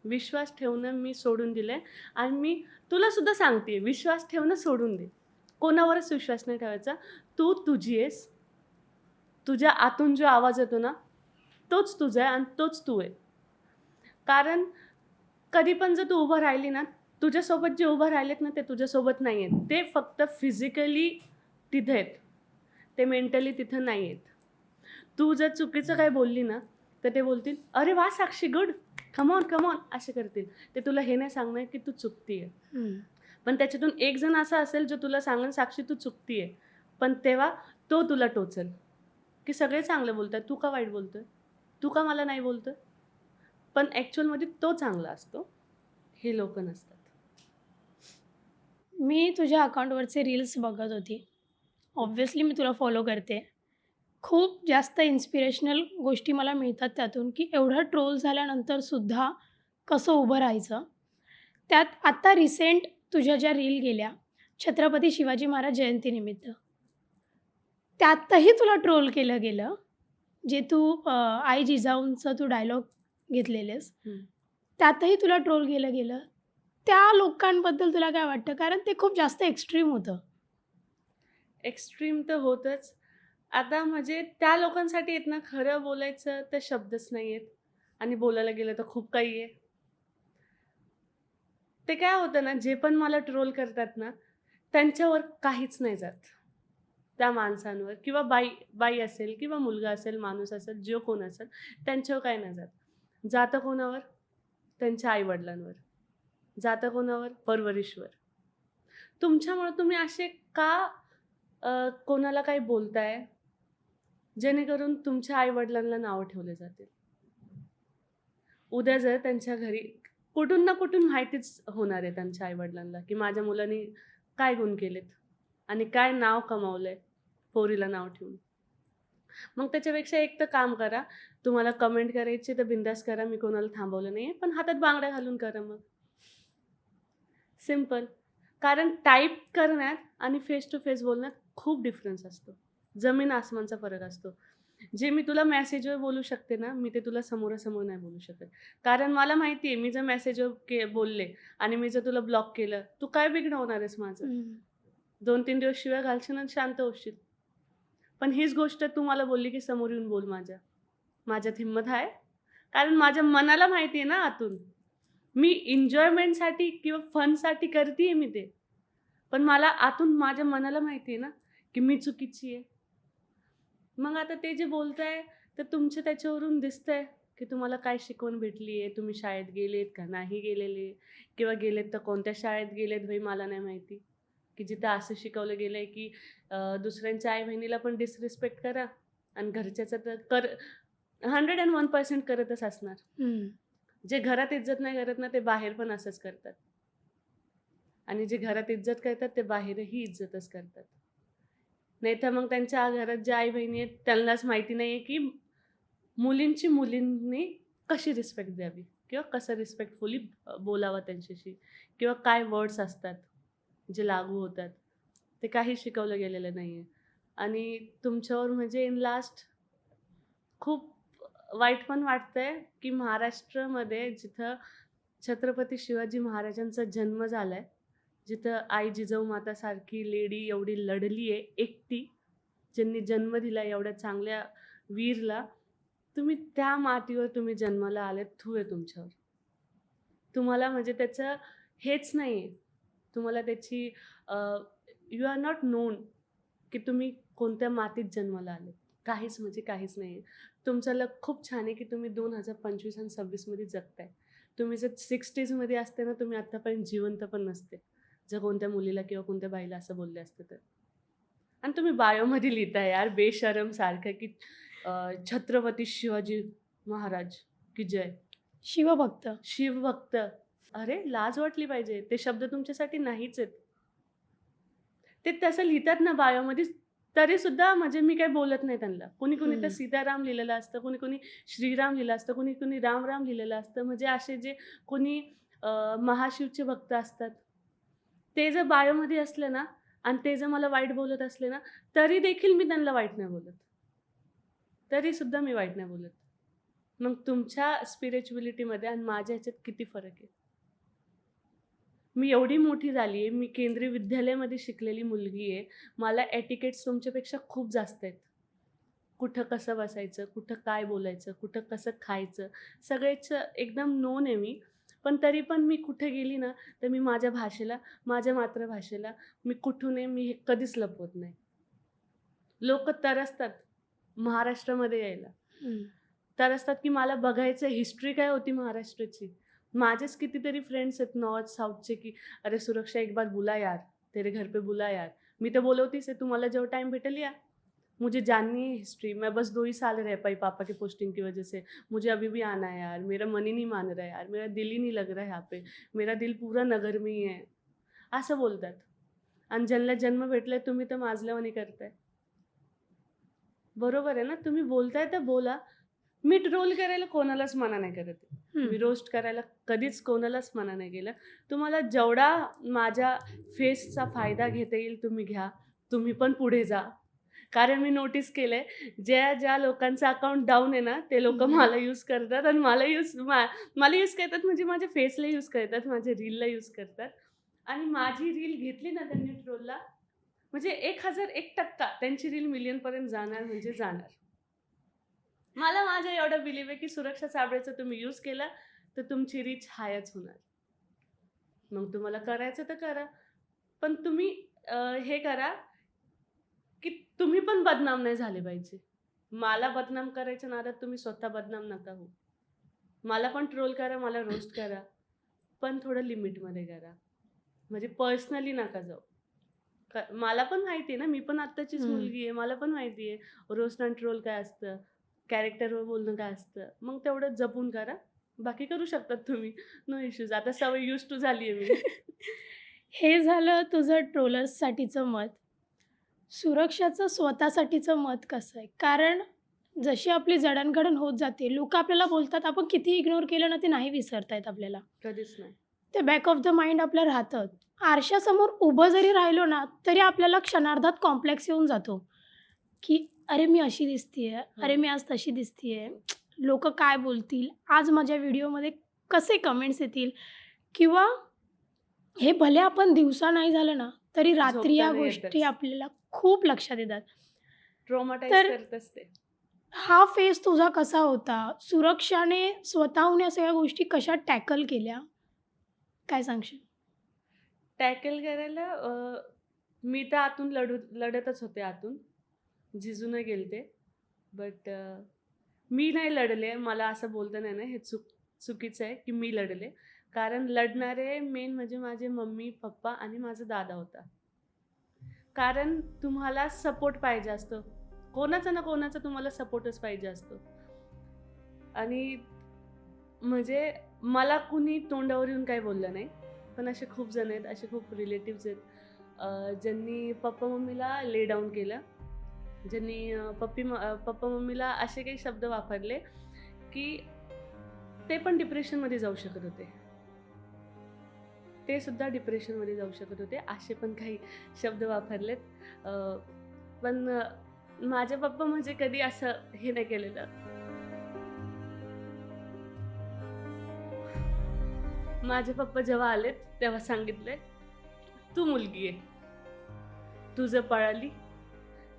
विश्वास ठेवणं मी सोडून दिलं आहे. आणि मी तुला सुद्धा सांगते, विश्वास ठेवणं सोडून दे. कोणावरच विश्वास नाही ठेवायचा. तू तुझी आहेस. तुझ्या आतून जो आवाज येतो ना, तोच तुझा आहे आणि तोच तू आहे. कारण कधी पण जर तू उभं राहिली ना, तुझ्यासोबत जे उभं राहिलेत ना, ते तुझ्यासोबत नाही आहेत. ते फक्त फिजिकली तिथे आहेत. ते मेंटली तिथं नाही आहेत. तू जर चुकीचं काही बोलली ना, तर ते बोलतील, "अरे वाह Sakshi, good. Come on, come on." असे करतील. ते तुला हे नाही सांगणार की तू चुकती आहे. हं. पण त्याच्यातून एक जण असा असेल जो तुला सांगेल, "साक्षी तू चुकती आहे." पण तेव्हा तो तुला टोचेल, की सगळे चांगलं बोलतात, तू का वाईट बोलतोय? तू का मला नाही बोलतोय? पण ॲक्चुअलमध्ये तो चांगला असतो. हे लोकं नसतात. मी तुझ्या अकाउंटवरचे रील्स बघत होती. ऑब्व्हियसली मी तुला फॉलो करते. खूप जास्त इन्स्पिरेशनल गोष्टी मला मिळतात त्यातून, की एवढं ट्रोल झाल्यानंतर सुद्धा कसं उभं राहायचं. त्यात आत्ता रिसेंट तुझ्या ज्या रील गेल्या, छत्रपती शिवाजी महाराज जयंतीनिमित्त, त्यातही तुला ट्रोल केलं गेलं. जे तू आई जिजाऊंचा तू डायलॉग घेतलेलेस, त्यातही तुला ट्रोल केलं गेलं. त्या लोकांबद्दल तुला काय वाटतं? कारण ते खूप जास्त एक्स्ट्रीम होतं. एक्स्ट्रीम तर होतंच. आता म्हणजे त्या लोकांसाठी आहेत ना, खरं बोलायचं तर शब्दच नाही आहेत आणि बोलायला गेलं तर खूप काही आहे. ते काय होतं ना, जे पण मला ट्रोल करतात ना, त्यांच्यावर काहीच नाही जात. त्या माणसांवर किंवा बाई बाई असेल किंवा मुलगा असेल, माणूस असेल, जो कोण असेल, त्यांच्यावर काही नाही जात. जातं कोणावर? त्यांच्या आई-वडिलांवर. जातं कोणावर? परवरिशवर. तुमच्यामुळे तुम्ही असे का कोणाला काही बोलताय, जेणेकरून तुमच्या आई-वडिलांना नावं ठेवले जातील. उद्या जर त्यांच्या घरी कुठून ना कुठून माहितीच होणार आहे त्यांच्या आई-वडिलांना, की माझ्या मुलांनी काय गुण केलेत आणि काय नाव कमावलंय पोरीला नाव ठेवून. मग त्याच्यापेक्षा एक तर काम करा, तुम्हाला कमेंट करायची तर बिंदास करा, मी कोणाला थांबवलं नाहीये, पण हातात बांगड्या घालून करा मग. सिंपल. कारण टाइप करण्यात आणि फेस टू फेस बोलण्यात खूप डिफरन्स असतो. जमीन आसमानचा फरक असतो. जे मी तुला मेसेजवर बोलू शकते ना, मी ते तुला समोरासमोर नाही बोलू शकत. कारण मला माहिती आहे, मी जर मेसेजवर बोलले आणि मी जर तुला ब्लॉक केलं, तू काय बिघडवणार आहेस माझं? 2-3 दिवस शिव्या घालशील आणि शांत होशील. पण हीच गोष्ट तू मला बोलली, की समोर येऊन बोल माझ्या. माझ्यात हिंमत आहे. कारण माझ्या मनाला माहिती आहे ना आतून. मी एन्जॉयमेंटसाठी किंवा फनसाठी करतीये मी ते. पण मला आतून माझ्या मनाला माहिती आहे ना, की मी चुकीची आहे. मग आता ते जे बोलताय, तर तुमच्या त्याच्यावरून दिसतंय, की तुम्हाला काय शिकवण भेटली आहे. तुम्ही शाळेत गेलेत का नाही गेलेले किंवा गेलेत तर कोणत्या शाळेत गेलेत भाई मला नाही माहिती. की जिथं असं शिकवलं गेलंय, की दुसऱ्यांच्या आई-बहिणीला पण डिसरिस्पेक्ट करा आणि घरच्याचं तर 101% करतच असणार. जे घरात इज्जत नाही करत ना, ते बाहेर पण असंच करतात. आणि जे घरात इज्जत करतात, ते बाहेरही इज्जतच करतात. नाहीतर मग त्यांच्या घरात ज्या आई-बहिणी आहेत, त्यांनाच माहिती नाहीये, की मुलींची मुलींनी कशी रिस्पेक्ट द्यावी किंवा कसं रिस्पेक्टफुली बोलावं त्यांच्याशी, किंवा काय वर्ड्स असतात जे लागू होतात, ते काही शिकवलं गेलेलं नाही आहे. आणि तुमच्यावर म्हणजे इन लास्ट खूप वाईट पण वाटतंय, की महाराष्ट्रामध्ये जिथं छत्रपती शिवाजी महाराजांचा जन्म झाला आहे, जिथं आई जिजाऊ मातासारखी लेडी एवढी लढली आहे एकटी, ज्यांनी जन्म दिला एवढ्या चांगल्या वीरला, तुम्ही त्या मातीवर तुम्ही जन्माला आलेत. थू आहे तुमच्यावर. तुम्हाला म्हणजे त्याचं हेच नाही आहे. तुम्हाला त्याची यू आर नॉट नोन की तुम्ही कोणत्या मातीत जन्माला आले. काहीच म्हणजे काहीच नाही आहे. तुमचं लक खूप छान आहे की तुम्ही 2025 आणि 26मध्ये जगताय. तुम्ही जर 60sमध्ये असते ना, तुम्ही आत्तापर्यंत जिवंत पण नसते. जर कोणत्या मुलीला किंवा कोणत्या बाईला असं बोलले असते तर. आणि तुम्ही बायोमध्ये लिहिताय यार बेशरमसारखं की छत्रपती शिवाजी महाराज की जय. शिवभक्त. शिवभक्त. अरे लाज वाटली पाहिजे. ते शब्द तुमच्यासाठी नाहीच आहेत. ते तसं लिहितात ना बायोमध्ये, तरीसुद्धा म्हणजे मी काही बोलत नाही त्यांना. कोणी तर हम्म. सीताराम लिहिलेलं असतं, कोणी श्रीराम लिहिलं असतं, कोणी राम लिहिलेलं असतं. म्हणजे असे जे कोणी महाशिवचे भक्त असतात, ते जर बायोमध्ये असले ना आणि ते जर मला वाईट बोलत असले ना, तरी देखील मी त्यांना वाईट नाही बोलत. तरीसुद्धा मी वाईट नाही बोलत. मग तुमच्या स्पिरिच्युअलिटीमध्ये आणि माझ्या ह्याच्यात किती फरक आहे? मी एवढी मोठी झाली आहे, मी केंद्रीय विद्यालयामध्ये शिकलेली मुलगी आहे. मला एटिकेट्स तुमच्यापेक्षा खूप जास्त आहेत. कुठं कसं बसायचं, कुठं काय बोलायचं, कुठं कसं खायचं, सगळ्याचं एकदम नोन आहे मी. पण तरी पण मी कुठे गेली ना, तर मी माझ्या भाषेला, माझ्या मातृभाषेला मी कुठून आहे मी हे कधीच लपवत नाही. लोकं तरसतात महाराष्ट्रामध्ये यायला. तरसतात की मला बघायचं हिस्ट्री काय होती महाराष्ट्राची. माझेच कितीतरी फ्रेंड्स आहेत नॉर्थ साऊथचे की अरे सुरक्षा एक बार बुला यार, तेरे घर पे बुला यार. मी तर बोलवतीच आहे, तुम्हाला जेव्हा टाइम भेटेल या. मुझे जाननी है हिस्ट्री. मैं बस 2 ही साल रह पाई पापा की पोस्टिंग की वजह से. मुझे अभी भी आना है यार. मेरा मन ही नहीं मान रहा है यार. मेरा दिल ही नहीं लग रहा है यहाँ पे. मेरा दिल पूरा नगर में ही है. असं बोलतात. आणि ज्यांना जन्म भेटलाय तुम्ही तर माजल्यावानी करताय. बरोबर आहे ना? तुम्ही बोलताय तर बोला. मी ट्रोल करायला कोणालाच मना नाही करत आहे. मी रोस्ट करायला कधीच कोणालाच मना नाही केलं. तुम्हाला जेवढा माझ्या फेसचा फायदा घेता येईल तुम्ही घ्या. तुम्ही पण पुढे जा. कारण मी नोटीस केलंय, ज्या लोकांचं अकाउंट डाऊन आहे ना, ते लोकं मला यूज करतात आणि मला यूज करतात म्हणजे माझ्या फेसला यूज करतात, माझ्या रीलला यूज करतात. आणि माझी रील घेतली ना त्यांनी ट्रोलला, म्हणजे 1001% त्यांची रील मिलियनपर्यंत जाणार म्हणजे जाणार. मला माझ्या एवढा बिलीव्ह आहे की सुरक्षा साबळेचा तुम्ही यूज केला तर तुमची रीच हायच होणार. मग तुम्हाला करायचं तर करा. पण तुम्ही हे करा की तुम्ही पण बदनाम नाही झाले पाहिजे. मला बदनाम करायच्या नादात तुम्ही स्वतः बदनाम नका होऊ. मला पण ट्रोल करा, मला रोस्ट करा. पण थोडं लिमिटमध्ये करा. म्हणजे पर्सनली नका जाऊ. मला पण माहिती आहे ना, मी पण आत्ताचीच मुलगी आहे. मला पण माहिती आहे रोस्ट आणि ट्रोल काय असतं, कॅरेक्टरवर बोलणं काय असतं. मग तेवढं जपून करा. बाकी करू शकतात तुम्ही. No issues. आता सवय यूज टू झाली आहे मी. हे झालं तुझं ट्रोलर्ससाठीचं मत. सुरक्षाचं स्वतःसाठीचं मत कसं आहे? कारण जशी आपली जडणघडण होत जाते, लोकं आपल्याला बोलतात, आपण किती इग्नोर केलं ना, ते नाही विसरता येत आपल्याला. कधीच नाही. ते बॅक ऑफ द माइंड आपलं राहतं. आरशासमोर उभं जरी राहिलो ना, तरी आपल्याला क्षणार्धात कॉम्प्लेक्स येऊन जातो, की अरे मी अशी दिसतीये, अरे मी आज तशी दिसतीये, लोकं काय बोलतील, आज माझ्या व्हिडिओमध्ये कसे कमेंट्स येतील, किंवा हे भले आपण दिवसा नाही झालं ना, तरी रात्री या झोपताना गोष्टी येतच. आपल्याला खूप लक्षात येतात. ट्रॉमाटाईज तर करतच ते. हा फेज तुझा कसा होता? सुरक्षाने स्वतःहून या सगळ्या गोष्टी कशा टॅकल केल्या? काय सांगशील? टॅकल करायला मी तर आतून लढतच होते आतून. झिजूनही गेलते. बट मी नाही लढले. मला असं बोलता नाही ना, हे चुकीचं आहे की मी लढले. कारण लढणारे मेन म्हणजे माझे मम्मी, पप्पा आणि माझा दादा होता. कारण तुम्हाला सपोर्ट पाहिजे असतो. कोणाचा ना कोणाचा तुम्हाला सपोर्टच पाहिजे असतो. आणि म्हणजे मला कुणी तोंडावर येऊन काही बोललं नाही. पण असे खूप जण आहेत, असे खूप रिलेटिव्स आहेत ज्यांनी पप्पा मम्मीला ले डाऊन केलं. ज्यांनी पप्पा मम्मीला असे काही शब्द वापरले की ते पण डिप्रेशनमध्ये जाऊ शकत होते. ते सुद्धा डिप्रेशनमध्ये जाऊ शकत होते. असे पण काही शब्द वापरलेत. पण माझे पप्पा म्हणजे कधी असं हे नाही केलेलं. माझे पप्पा जेव्हा आलेत तेव्हा सांगितले, तू मुलगी आहे, तू जर पळाली,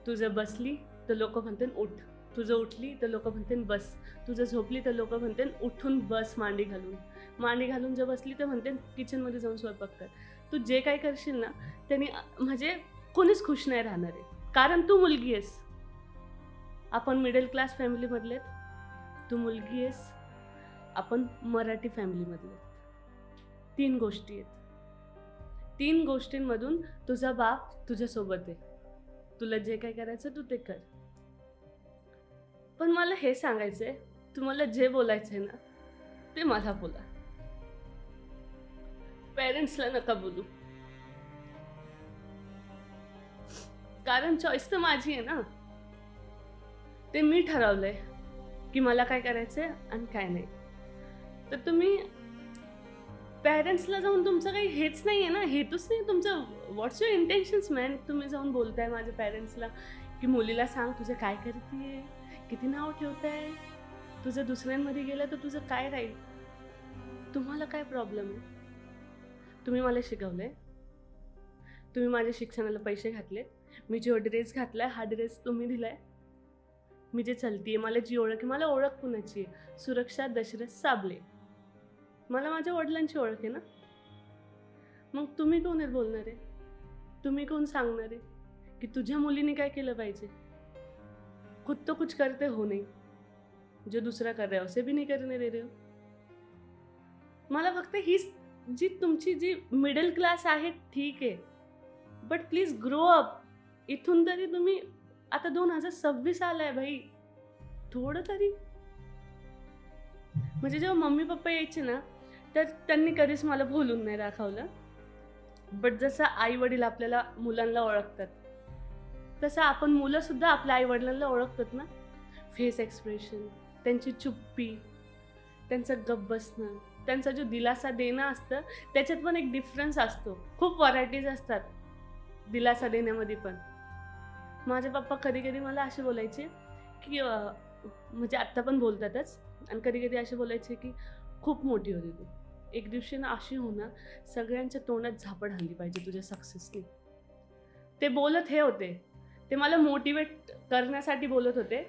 तू जर बसली तर लोक म्हणतील उठ, तू जर उठली तर लोक म्हणतील बस, तू जर झोपली तर लोक म्हणतील उठून बस मांडी घालून जर बसली तर म्हणतील किचनमध्ये जाऊन स्वयंपाक कर. तू जे काय करशील ना त्यांनी म्हणजे कोणीच खुश नाही राहणार आहे, कारण तू मुलगी आहेस. आपण मिडल क्लास फॅमिलीमधले, तू मुलगी आहेस, आपण मराठी फॅमिलीमधले. 3 गोष्टी आहेत. 3 गोष्टींमधून तुझा बाप तुझ्यासोबत आहे. तुला जे काय करायचं तू ते कर. पण मला हे सांगायचंय, तुम्हाला जे बोलायचंय ना ते मला बोला. पेरेंट्सला नका बोलू, कारण चॉईस तर माझी आहे ना. ते मी ठरवलंय की मला काय करायचंय आणि काय नाही. तर तुम्ही पेरेंट्सला जाऊन तुमचं काही हेच नाही आहे ना, हेतूच नाही तुमचं. व्हॉट्स युअर इंटेन्शन्स मॅन? तुम्ही जाऊन बोलताय माझ्या पेरेंट्सला की मुलीला सांग तुझं काय करतीये, किती नाव ठेवताय, तुझं दुसऱ्यांमध्ये गेलं तर तुझं काय राहील. तुम्हाला काय प्रॉब्लेम आहे? तुम्ही मला शिकवलंय, तुम्ही माझ्या शिक्षणाला पैसे घातले, मी जो ड्रेस घातलाय हा ड्रेस तुम्ही दिलाय, मी जे चलतीये, मला जी ओळख आहे, मला ओळख कुणाची आहे? सुरक्षा दशरथ साबले. मला माझ्या वडिलांची ओळख आहे ना. मग तुम्ही कोण आहे बोलणार आहे? तुम्ही कोण सांगणार आहे की तुझ्या मुलीने काय केलं पाहिजे? खुद तो कुछ करते हो नहीं, जो दूसरा कर रहे हो उसे भी नहीं करने दे रहे हो. मला फक्त ही जी तुमची जी मिडल क्लास आहे ठीक आहे, बट प्लीज ग्रो अप. इथून तरी तुम्ही, आता 2026 आलाय भाई, थोडं तरी. म्हणजे जेव्हा मम्मी पप्पा यायचे ना तर त्यांनी कधीच मला बोलून नाही दाखवलं. बट जसं आई वडील आपल्याला मुलांना ओळखतात तसं आपण मुलं सुद्धा आपल्या आई वडिलांना ओळखतात ना. फेस एक्सप्रेशन, त्यांची चुप्पी, त्यांचं गप्प बसणं, त्यांचा जो दिलासा देणं असतं त्याच्यात पण एक डिफरन्स असतो. खूप व्हरायटीज असतात दिलासा देण्यामध्ये पण. माझे पप्पा कधी कधी मला असे बोलायचे की म्हणजे आत्ता पण बोलतातच, आणि कधी कधी असे बोलायचे की खूप मोठी होती तू, एक दिवशी ना अशी होणार सगळ्यांच्या तोंडात झापड हल्ली पाहिजे तुझ्या सक्सेसनी. ते बोलत हे होते, ते मला मोटिवेट करण्यासाठी बोलत होते.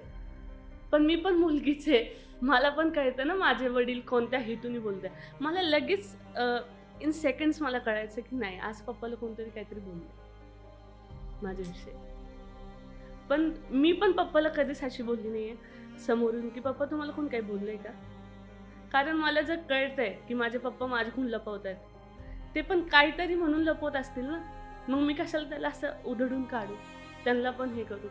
पण मी पण मुलगीच आहे, मला पण कळतं ना माझे वडील कोणत्या हेतूने बोलत आहे. मला लगेच इन सेकंड्स मला कळायचं की नाही, आज पप्पाला कोणतरी काहीतरी बोललं माझ्याविषयी. पण मी पण पप्पाला कधीच अशी बोलली नाही आहे समोरून की पप्पा तुम्हाला कोण काही बोललंय का. कारण मला जर कळतंय की माझे पप्पा माझ्याकडून लपवत आहेत, ते पण काहीतरी म्हणून लपवत असतील ना, मग मी कशाला त्याला असं उधळून काढू, त्यांना पण हे करू.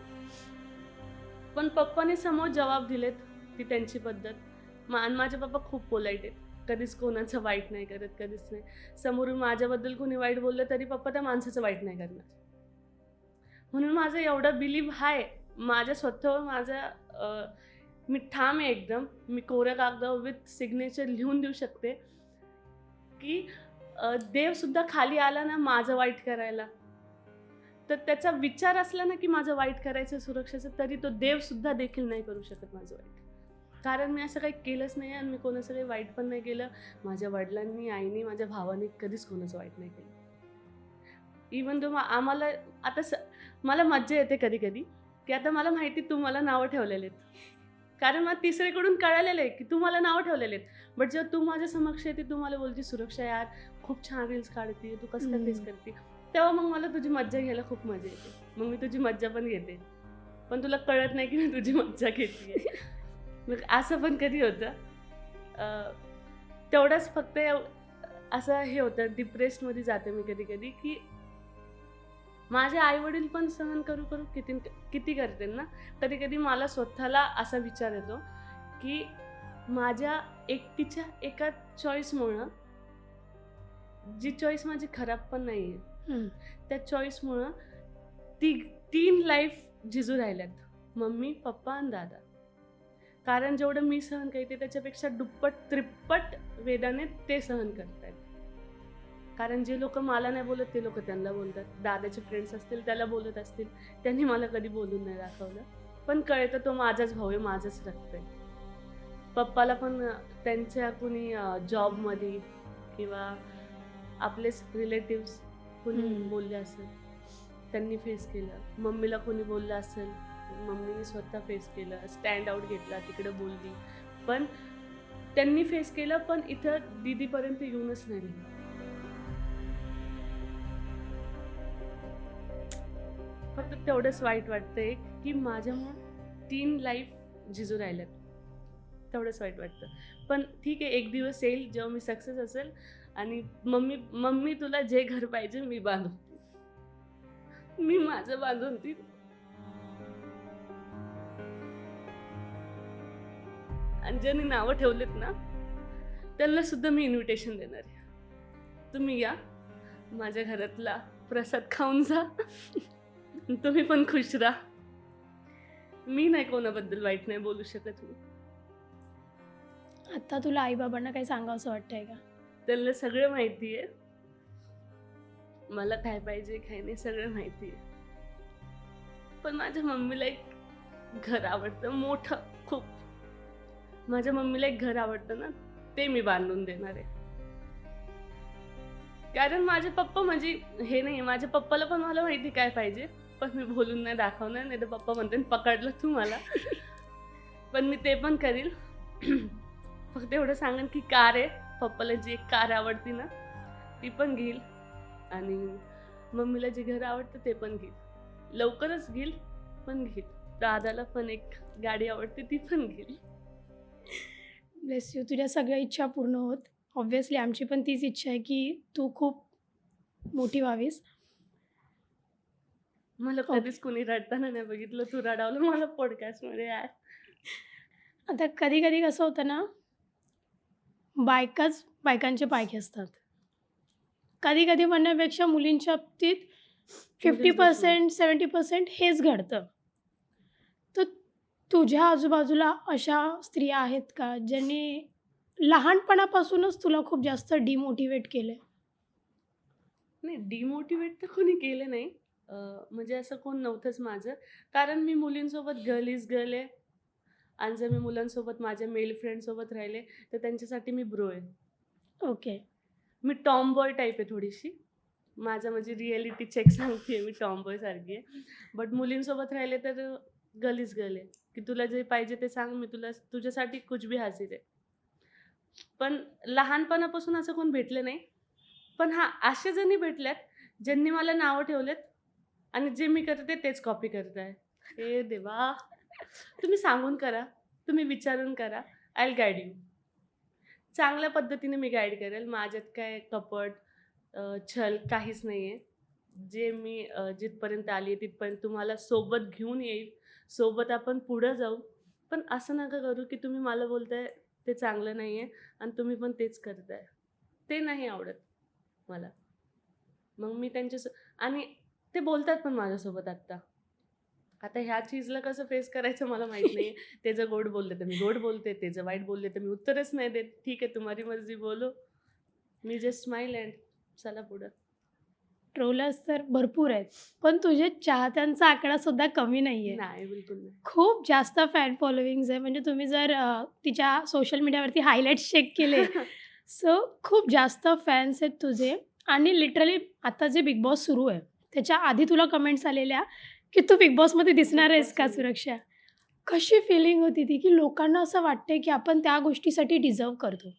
पण पप्पाने समोर जबाब दिलेत, ती त्यांची पद्धत. माझे पप्पा खूप पोलाईट आहेत, कधीच कोणाचं वाईट नाही करत, कधीच नाही. समोरून माझ्याबद्दल कोणी वाईट बोललं तरी पप्पा त्या माणसाचं वाईट नाही करणार. म्हणून माझं एवढं बिलीव्ह आहे माझ्या स्वतःवर. माझं मी ठाम आहे एकदम. मी कोऱ्या कागदावर विथ सिग्नेचर लिहून देऊ शकते की देवसुद्धा खाली आला ना माझं वाईट करायला, तर त्याचा विचार असला ना की माझं वाईट करायचं सुरक्षेचं, तरी तो देवसुद्धा देखील नाही करू शकत माझं वाईट. कारण मी असं काही केलंच नाही आणि मी कोणाचं काही वाईट पण नाही केलं. माझ्या वडिलांनी, आईनी, माझ्या भावाने कधीच कोणाचं वाईट नाही केलं. इवन तो आम्हाला आता मला मज्जा येते कधी कधी की आता मला माहिती तू मला नावं ठेवलेले आहेत, कारण मला तिसरीकडून कळालेलं आहे की तू मला नावं ठेवलेले आहेत. बट जेव्हा तू माझ्या समक्ष येते, तू मला बोलती सुरक्षा यार खूप छान रील्स काढते, तू कसं काय फेस करते, तेव्हा मग मला तुझी मज्जा घ्यायला खूप मजा येते. मग मी तुझी मज्जा पण घेते, पण तुला कळत नाही की मी तुझी मज्जा घेते. मग असं पण कधी होतं. तेवढंच फक्त असं हे होतं, डिप्रेसमध्ये जाते मी कधी कधी की माझे आई वडील पण सहन करू करू किती करते ना. कधी कधी मला स्वतःला असा विचार येतो की माझ्या एकटीच्या एका चॉईसमुळं, जी चॉईस माझी खराब पण नाही आहे, त्या चॉईसमुळं 3 लाईफ झिजू राहिल्यात, मम्मी, पप्पा आणि दादा. कारण जेवढं मी सहन करते त्याच्यापेक्षा दुप्पट त्रिप्पट वेदाने ते सहन करतायत. कारण जे लोक मला नाही बोलत ते लोक त्यांना बोलतात. दादाचे फ्रेंड्स असतील त्याला बोलत असतील, त्यांनी मला कधी बोलून नाही दाखवलं. पण कळतं तो माझाच भाऊ आहे, माझंच रक्त आहे. पप्पाला पण त्यांच्या कुणी जॉबमध्ये किंवा आपलेच रिलेटिव्स कुणी बोलले असेल, त्यांनी फेस केलं. मम्मीला कोणी बोललं असेल, मम्मीने स्वतः फेस केलं, स्टँड आउट घेतला, तिकडे बोलली. पण त्यांनी फेस केलं, पण इथं दीदीपर्यंत येऊनच नाही दिलं. फक्त तेवढंच वाईट वाटतंय की माझ्यामुळे 3 लाईफ झिजू राहिल्यात. तेवढंच वाईट वाटतं. पण ठीक आहे, एक दिवस येईल जेव्हा मी सक्सेस असेल आणि मम्मी तुला जे घर पाहिजे मी बांधून देईन. मी माझं बांधून देईन. आणि ज्यांनी नावं ठेवलेत ना त्यांना सुद्धा मी इन्व्हिटेशन देणार आहे. तुम्ही या, माझ्या घरातला प्रसाद खाऊन जा. तुम्ही पण खुश राहा. मी नाही कोणाबद्दल वाईट नाही बोलू शकत. मी आता तुला आईबाबांना काही सांगावंसं वाटतंय का? त्यांना सगळं माहिती आहे, मला काय पाहिजे काय नाही सगळं माहिती आहे. पण माझ्या मम्मीला एक घर आवडतं मोठं खूप. माझ्या मम्मीला एक घर आवडतं ना, ते मी बांधून देणार आहे. कारण माझे पप्पा म्हणजे हे नाही, माझ्या पप्पाला पण मला माहिती काय पाहिजे, पण मी बोलून नाही दाखवणार. नाही तर पप्पा म्हणते पकडलं तू मला. पण मी ते पण करील. फक्त एवढं सांगेन की कार आहे, पप्पाला जी एक कार आवडती ना ती पण घेईल, आणि मम्मीला जे घर आवडतं ते पण घेईल. लवकरच घेईल, पण घेईल. दादाला पण एक गाडी आवडते, ती पण घेईल. Bless you. तुझ्या सगळ्या इच्छा पूर्ण होत. ऑब्व्हियसली आमची पण तीच इच्छा आहे की तू खूप मोठी व्हावीस. मला कधीच कोणी रडताना नाही बघितलं. तू रडावलं मला पॉडकास्टमध्ये यार. आता कधी कधी कसं होतं ना, बायकांचे पाय खेचतात. कधी कधी म्हणण्यापेक्षा मुलींच्या बाबतीत 50% 70% हेच घडतं. तर तुझ्या आजूबाजूला अशा स्त्रिया आहेत का ज्यांनी लहानपणापासूनच तुला खूप जास्त डिमोटिवेट केलं? नाही, डिमोटिवेट तर कोणी केलं नाही. म्हणजे असं कोण नव्हतंच माझं. कारण मी मुलींसोबत गर्ल इज गर्ल आहे, आणि जर मी मुलांसोबत माझ्या मेल फ्रेंडसोबत राहिले तर त्यांच्यासाठी मी ब्रो आहे. ओके. मी टॉम बॉय टाईप आहे थोडीशी. माझं म्हणजे रिॲलिटी चेक सांगते, मी टॉम बॉय सारखी आहे. बट मुलींसोबत राहिले तर गर्ल इज गर्ल आहे, की तुला जे पाहिजे ते सांग, मी तुझ्यासाठी कुछ भी हाजिर आहे. पण लहानपणापासून असं कोण भेटलं नाही. पण हां, असे जणी भेटल्यात ज्यांनी मला नावं ठेवलेत आणि जे मी करते तेच कॉपी करत आहे. हे देवा, तुम्ही सांगून करा, तुम्ही विचारून करा, आय विल गाईड यू. चांगल्या पद्धतीने मी गाईड करेल. माझ्यात काय कपट छल काहीच नाही आहे. जे मी जिथपर्यंत आली आहे तिथपर्यंत तुम्हाला सोबत घेऊन येईल. सोबत आपण पुढं जाऊ. पण असं नका करू की तुम्ही मला बोलताय ते चांगलं नाही आहे आणि तुम्ही पण तेच करताय. ते नाही आवडत मला. मग मी आणि ते बोलतात पण माझ्यासोबत आत्ता. आता ह्या चीजला कसं फेस करायचं मला माहीत नाही. ते जर गोड बोलले तर मी गोड बोलते, ते जर वाईट बोलले तर मी उत्तरच नाही देत. ठीक आहे, तुम्हारी मर्जी, बोलो. मी जस्ट स्माईल अँड चला पुढं. ट्रोलर्स तर भरपूर आहेत, पण तुझे चाहत्यांचा आकडा सुद्धा कमी नाही आहे. नाही, बिलकुल नाही. खूप जास्त फॅन फॉलोविंग्स आहे. म्हणजे तुम्ही जर तिच्या सोशल मीडियावरती हायलाईट्स चेक केले सो खूप जास्त फॅन्स आहेत तुझे. आणि लिटरली आता जे बिग बॉस सुरू आहे त्याच्या आधी तुला कमेंट्स आलेल्या की तू बिग बॉसमध्ये दिसणार आहेस का सुरक्षा? कशी फिलिंग होती ती, की लोकांना असं वाटतंय की आपण त्या गोष्टीसाठी डिझर्व करतो?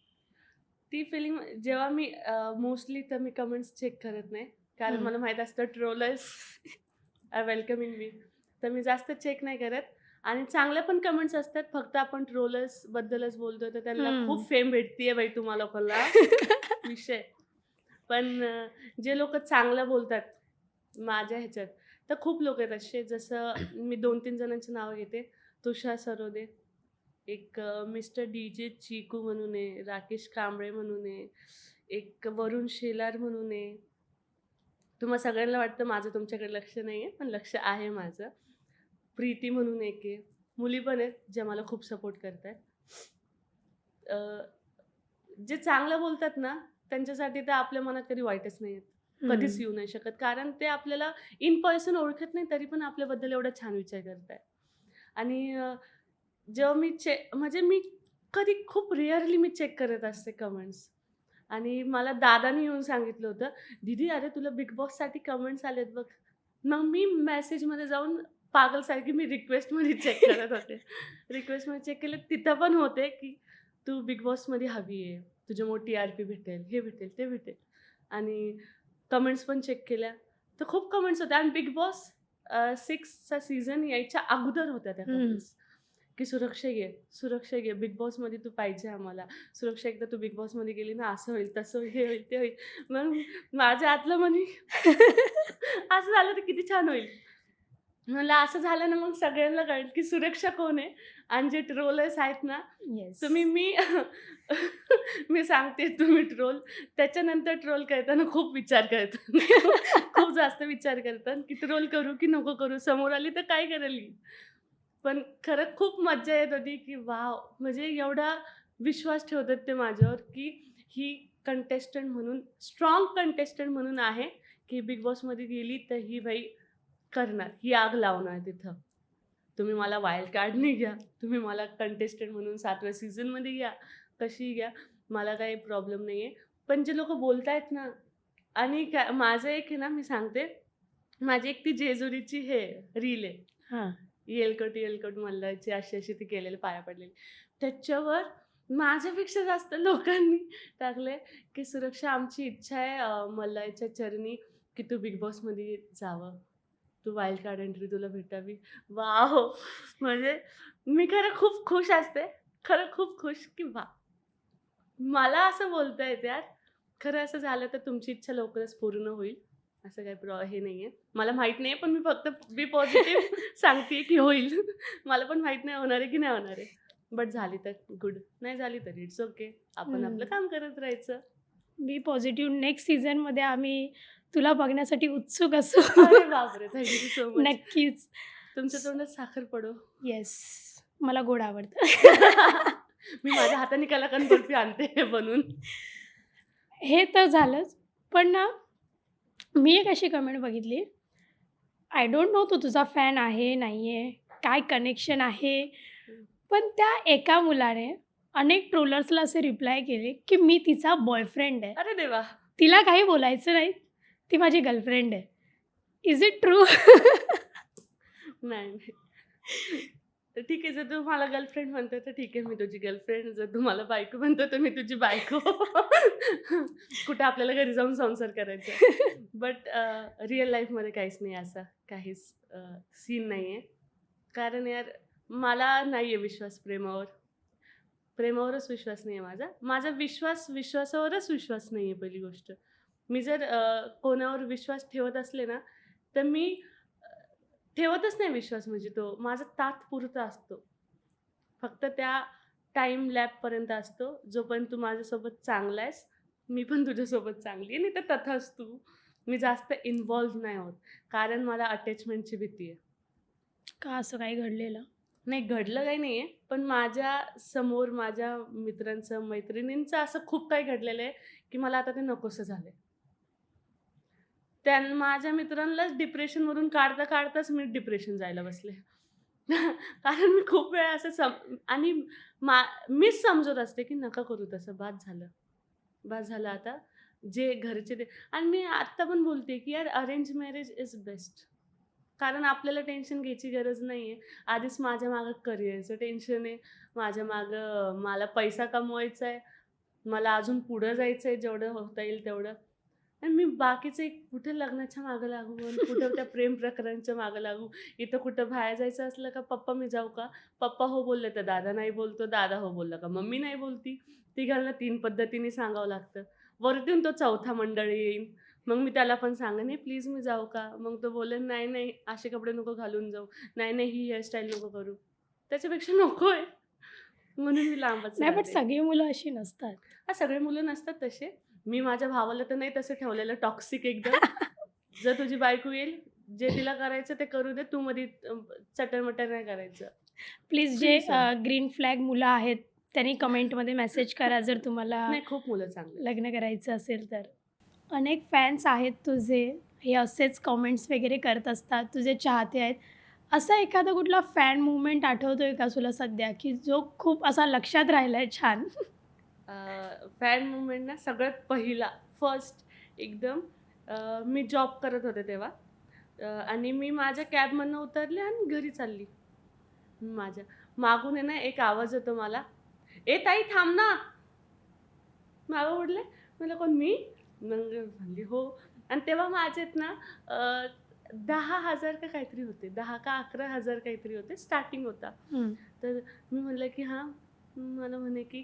ती फिलिंग जेव्हा मी मोस्टली तर मी कमेंट्स चेक करत नाही, कारण मला माहीत असतं ट्रोलर्स आर वेलकमिंग मी. तर मी जास्त चेक नाही करत. आणि चांगल्या पण कमेंट्स असतात. फक्त आपण ट्रोलर्सबद्दलच बोलतो तर त्यांना खूप फेम भेटते बाई तुम्हा लोकांना. विषय. पण जे लोक चांगलं बोलतात माझ्या ह्याच्यात, तर खूप लोक आहेत असे. जसं मी 2-3 जणांची नावं घेते. तुषार सरोदे, एक मिस्टर DJ चिकू म्हणून आहे, राकेश कांबळे म्हणून आहे, एक वरुण शेलार म्हणून आहे. तुम्हा सगळ्यांना वाटतं माझं तुमच्याकडे लक्ष नाही आहे, पण लक्ष आहे माझं. प्रीती म्हणून एक आहे. मुली पण आहेत ज्या मला खूप सपोर्ट करत आहेत. जे चांगलं बोलतात ना, त्यांच्यासाठी तर आपल्या मनात कधी वाईटच नाही येत. कधीच येऊ नाही शकत. कारण ते आपल्याला इन पर्सन ओळखत नाही, तरी पण आपल्याबद्दल एवढा छान विचार करतायत. आणि जेव्हा म्हणजे मी कधी खूप रेअरली मी चेक करत असते कमेंट्स. आणि मला दादानी येऊन सांगितलं होतं, "दीदी अरे तुला बिग बॉससाठी कमेंट्स आलेत बघ." मग मी मेसेजमध्ये जाऊन पागलसारखी मी रिक्वेस्टमध्ये चेक करत होते. रिक्वेस्टमध्ये चेक केलं, तिथं पण होते, की "तू बिग बॉसमध्ये हवी आहे. तुझ्यामुळे टी-आर-पी भेटेल, हे भेटेल, ते भेटेल." आणि कमेंट्स पण चेक केल्या, तर खूप कमेंट्स होत्या. आणि बिग बॉस 6चा सीझन यायच्या अगोदर होत्या त्या कमेंट्स, की "सुरक्षा घे, सुरक्षा घे. बिग बॉसमध्ये तू पाहिजे आम्हाला. सुरक्षा एकदा तू बिग बॉसमध्ये गेली ना, असं होईल, तसं होईल, हे होईल, ते होईल." मग माझ्या आतलं म्हणे असं झालं तर किती छान होईल. म्हणलं असं झालं ना, मग सगळ्यांना कळेल की सुरक्षा कोण आहे. आणि जे ट्रोलर्स आहेत ना, येस. मी मी सांगते तुम्ही ट्रोल, त्याच्यानंतर ट्रोल करताना खूप विचार करतात. खूप जास्त विचार करतात, की ट्रोल करू की नको करू? समोर आली तर काय करेल ही? पण खरंच खूप मज्जा येत होती, की वॉव! म्हणजे एवढा विश्वास ठेवतात ते माझ्यावर, की ही कंटेस्टंट म्हणून, स्ट्राँग कंटेस्टंट म्हणून आहे, की बिग बॉसमध्ये गेली तर ही बाई करणार, ही आग लावणार तिथं. तुम्ही मला वाईल्ड कार्डनी घ्या, तुम्ही मला कंटेस्टंट म्हणून 7व्या सीझनमध्ये घ्या, कशीही घ्या, मला काही प्रॉब्लेम नाही आहे. पण जे लोकं बोलतायत ना, आणि माझं एक आहे ना, मी सांगते, माझी एक ती जेजुरीची हे रील आहे. हां. येलकट येलकट मल्हारची अशी ती केलेली पाया पडलेली. त्याच्यावर माझ्यापेक्षा जास्त लोकांनी टाकले, की "सुरक्षा आमची इच्छा आहे मल्हारच्या चरणी, की तू बिग बॉसमध्ये जावं. तू वाईल्ड कार्ड एंट्री तुला भेटावी." वॉव! म्हणजे मी खरं खूप खुश असते. खरं खूप खुश, की वाह! मला असं बोलता येतं यार. खरं असं झालं तर तुमची इच्छा लवकरच पूर्ण होईल. असं काही हे नाहीये. मला माहीत नाहीये, पण मी फक्त बी पॉझिटिव्ह सांगतेय, की होईल. मला पण माहीत नाही होणार आहे की नाही होणार आहे. बट झाली तर गुड. नाही झाली तर इट्स ओके. आपण आपलं काम करत राहायचं. बी पॉझिटिव्ह. नेक्स्ट सीझनमध्ये आम्ही तुला बघण्यासाठी उत्सुक असू. अरे बापरे! Thank you so much. नक्कीच. तुमच्या तोंडात साखर पडो. येस. मला गोड आवडतं. मी माझ्या हाताने कलाकंद बर्फी आणते बनवून. हे तर झालंच. पण ना, मी एक अशी कमेंट बघितली. आय डोंट नो तू तुझा फॅन आहे, नाही आहे, काय कनेक्शन आहे. पण त्या एका मुलाने अनेक ट्रोलर्सला असे रिप्लाय केले, की मी तिचा बॉयफ्रेंड आहे. अरे देवा! तिला काही बोलायचं नाही. ती माझी गर्लफ्रेंड आहे. Is it true? नाही, नाही. तर ठीक आहे, जर तू मला गर्लफ्रेंड म्हणतोय तर ठीक आहे, मी तुझी गर्लफ्रेंड. जर तू मला बायको म्हणतोय तर मी तुझी बायको. कुठे आपल्याला घरी जाऊन संसार करायचा आहे. बट रिअल लाईफमध्ये काहीच नाही, असा काहीच सीन नाही आहे. कारण यार मला नाही आहे विश्वास प्रेमावर. प्रेमावरच विश्वास नाही आहे माझा. माझा विश्वासावरच विश्वास नाही आहे पहिली गोष्ट. मी जर कोणावर विश्वास ठेवत असले ना, तर मी ठेवतच नाही विश्वास. म्हणजे तो माझा तात्पुरता असतो. फक्त त्या टाईम लॅपपर्यंत असतो. जोपर्यंत तू माझ्यासोबत चांगला आहेस, मी पण तुझ्यासोबत चांगली आहे. नाही तर तथास्तु. मी जास्त इन्व्हॉल्व नाही होत. कारण मला अटॅचमेंटची भीती आहे. का असं काही घडलेलं? नाही, घडलं काही नाही आहे. पण माझ्यासमोर माझ्या मित्रांचं, मैत्रिणींचं असं खूप काही घडलेलं आहे, की मला आता ते नकोसं झालं आहे. माझ्या मित्रांनाच डिप्रेशनमधून काढताच मी डिप्रेशन जायला बसले. कारण मी खूप वेळा असं आणि मीच समजत असते, की नका करू तसं. बास झालं आता. जे घरचे ते. आणि मी आत्ता पण बोलते, की यार अरेंज मॅरेज इज बेस्ट. कारण आपल्याला टेन्शन घ्यायची गरज नाही आहे. आधीच माझ्या मागं करिअरचं टेन्शन आहे. माझ्या मागं मला पैसा कमवायचा आहे. मला अजून पुढं जायचं आहे, जेवढं होता येईल तेवढं. आणि मी बाकीचं एक कुठे लग्नाच्या मागं लागू आणि कुठं त्या प्रेम प्रकरणाच्या मागं लागू. इथं कुठं बाहेर जायचं असलं का, "पप्पा मी जाऊ का?" पप्पा हो बोलले तर दादा नाही बोलतो. दादा हो बोलला का मम्मी नाही बोलती. तिघांना 3 पद्धतीने सांगावं लागतं. वरतून तो चौथा मंडळी येईन. मग मी त्याला पण सांगेन, "ए प्लीज मी जाऊ का?" मग तो बोलेल, "नाही, नाही असे कपडे नको घालून जाऊ. नाही, नाही ही हेअरस्टाईल नको करू." त्याच्यापेक्षा नको आहे. म्हणून मी लांबच नाही, पण राहते. सगळी मुलं अशी नसतात. सगळे मुलं नसतात तसे. मी माझ्या भावाला तर नाही तसं ठेवलेलं टॉक्सिक एकदम. जर तुझी बायको येईल, जे तिला करायचं ते करू दे. तू मध्ये चटर-मटर नाही करायचं. प्लीज जे Please, sir. ग्रीन फ्लॅग मुलं आहेत त्यांनी कमेंटमध्ये मेसेज करा जर तुम्हाला नाही, खूप मुलं चांगले. लग्न करायचं असेल तर. अनेक फॅन्स आहेत तुझे, हे असेच कमेंट्स वगैरे करत असतात, तुझे चाहते आहेत. असा एखादा कुठला फॅन मूव्हमेंट आठवतोय का तुला सध्या, की जो खूप असा लक्षात राहिलाय छान? फॅन मुवमेंट ना सगळ्यात पहिला फर्स्ट एकदम मी जॉब करत होते तेव्हा आणि मी माझ्या कॅबमधनं उतरले आणि घरी चालली. माझ्या मागून आहे ना एक आवाज येतो मला, "ए ताई थांब ना." मागं उडले. म्हणलं, "कोण मी?" मग म्हणली, "हो." आणि तेव्हा माझेत ना 10,000 का काहीतरी होते. 10 का 11,000 काहीतरी होते. स्टार्टिंग होता. हं. तर मी म्हणलं, की "हां." मला म्हणे, की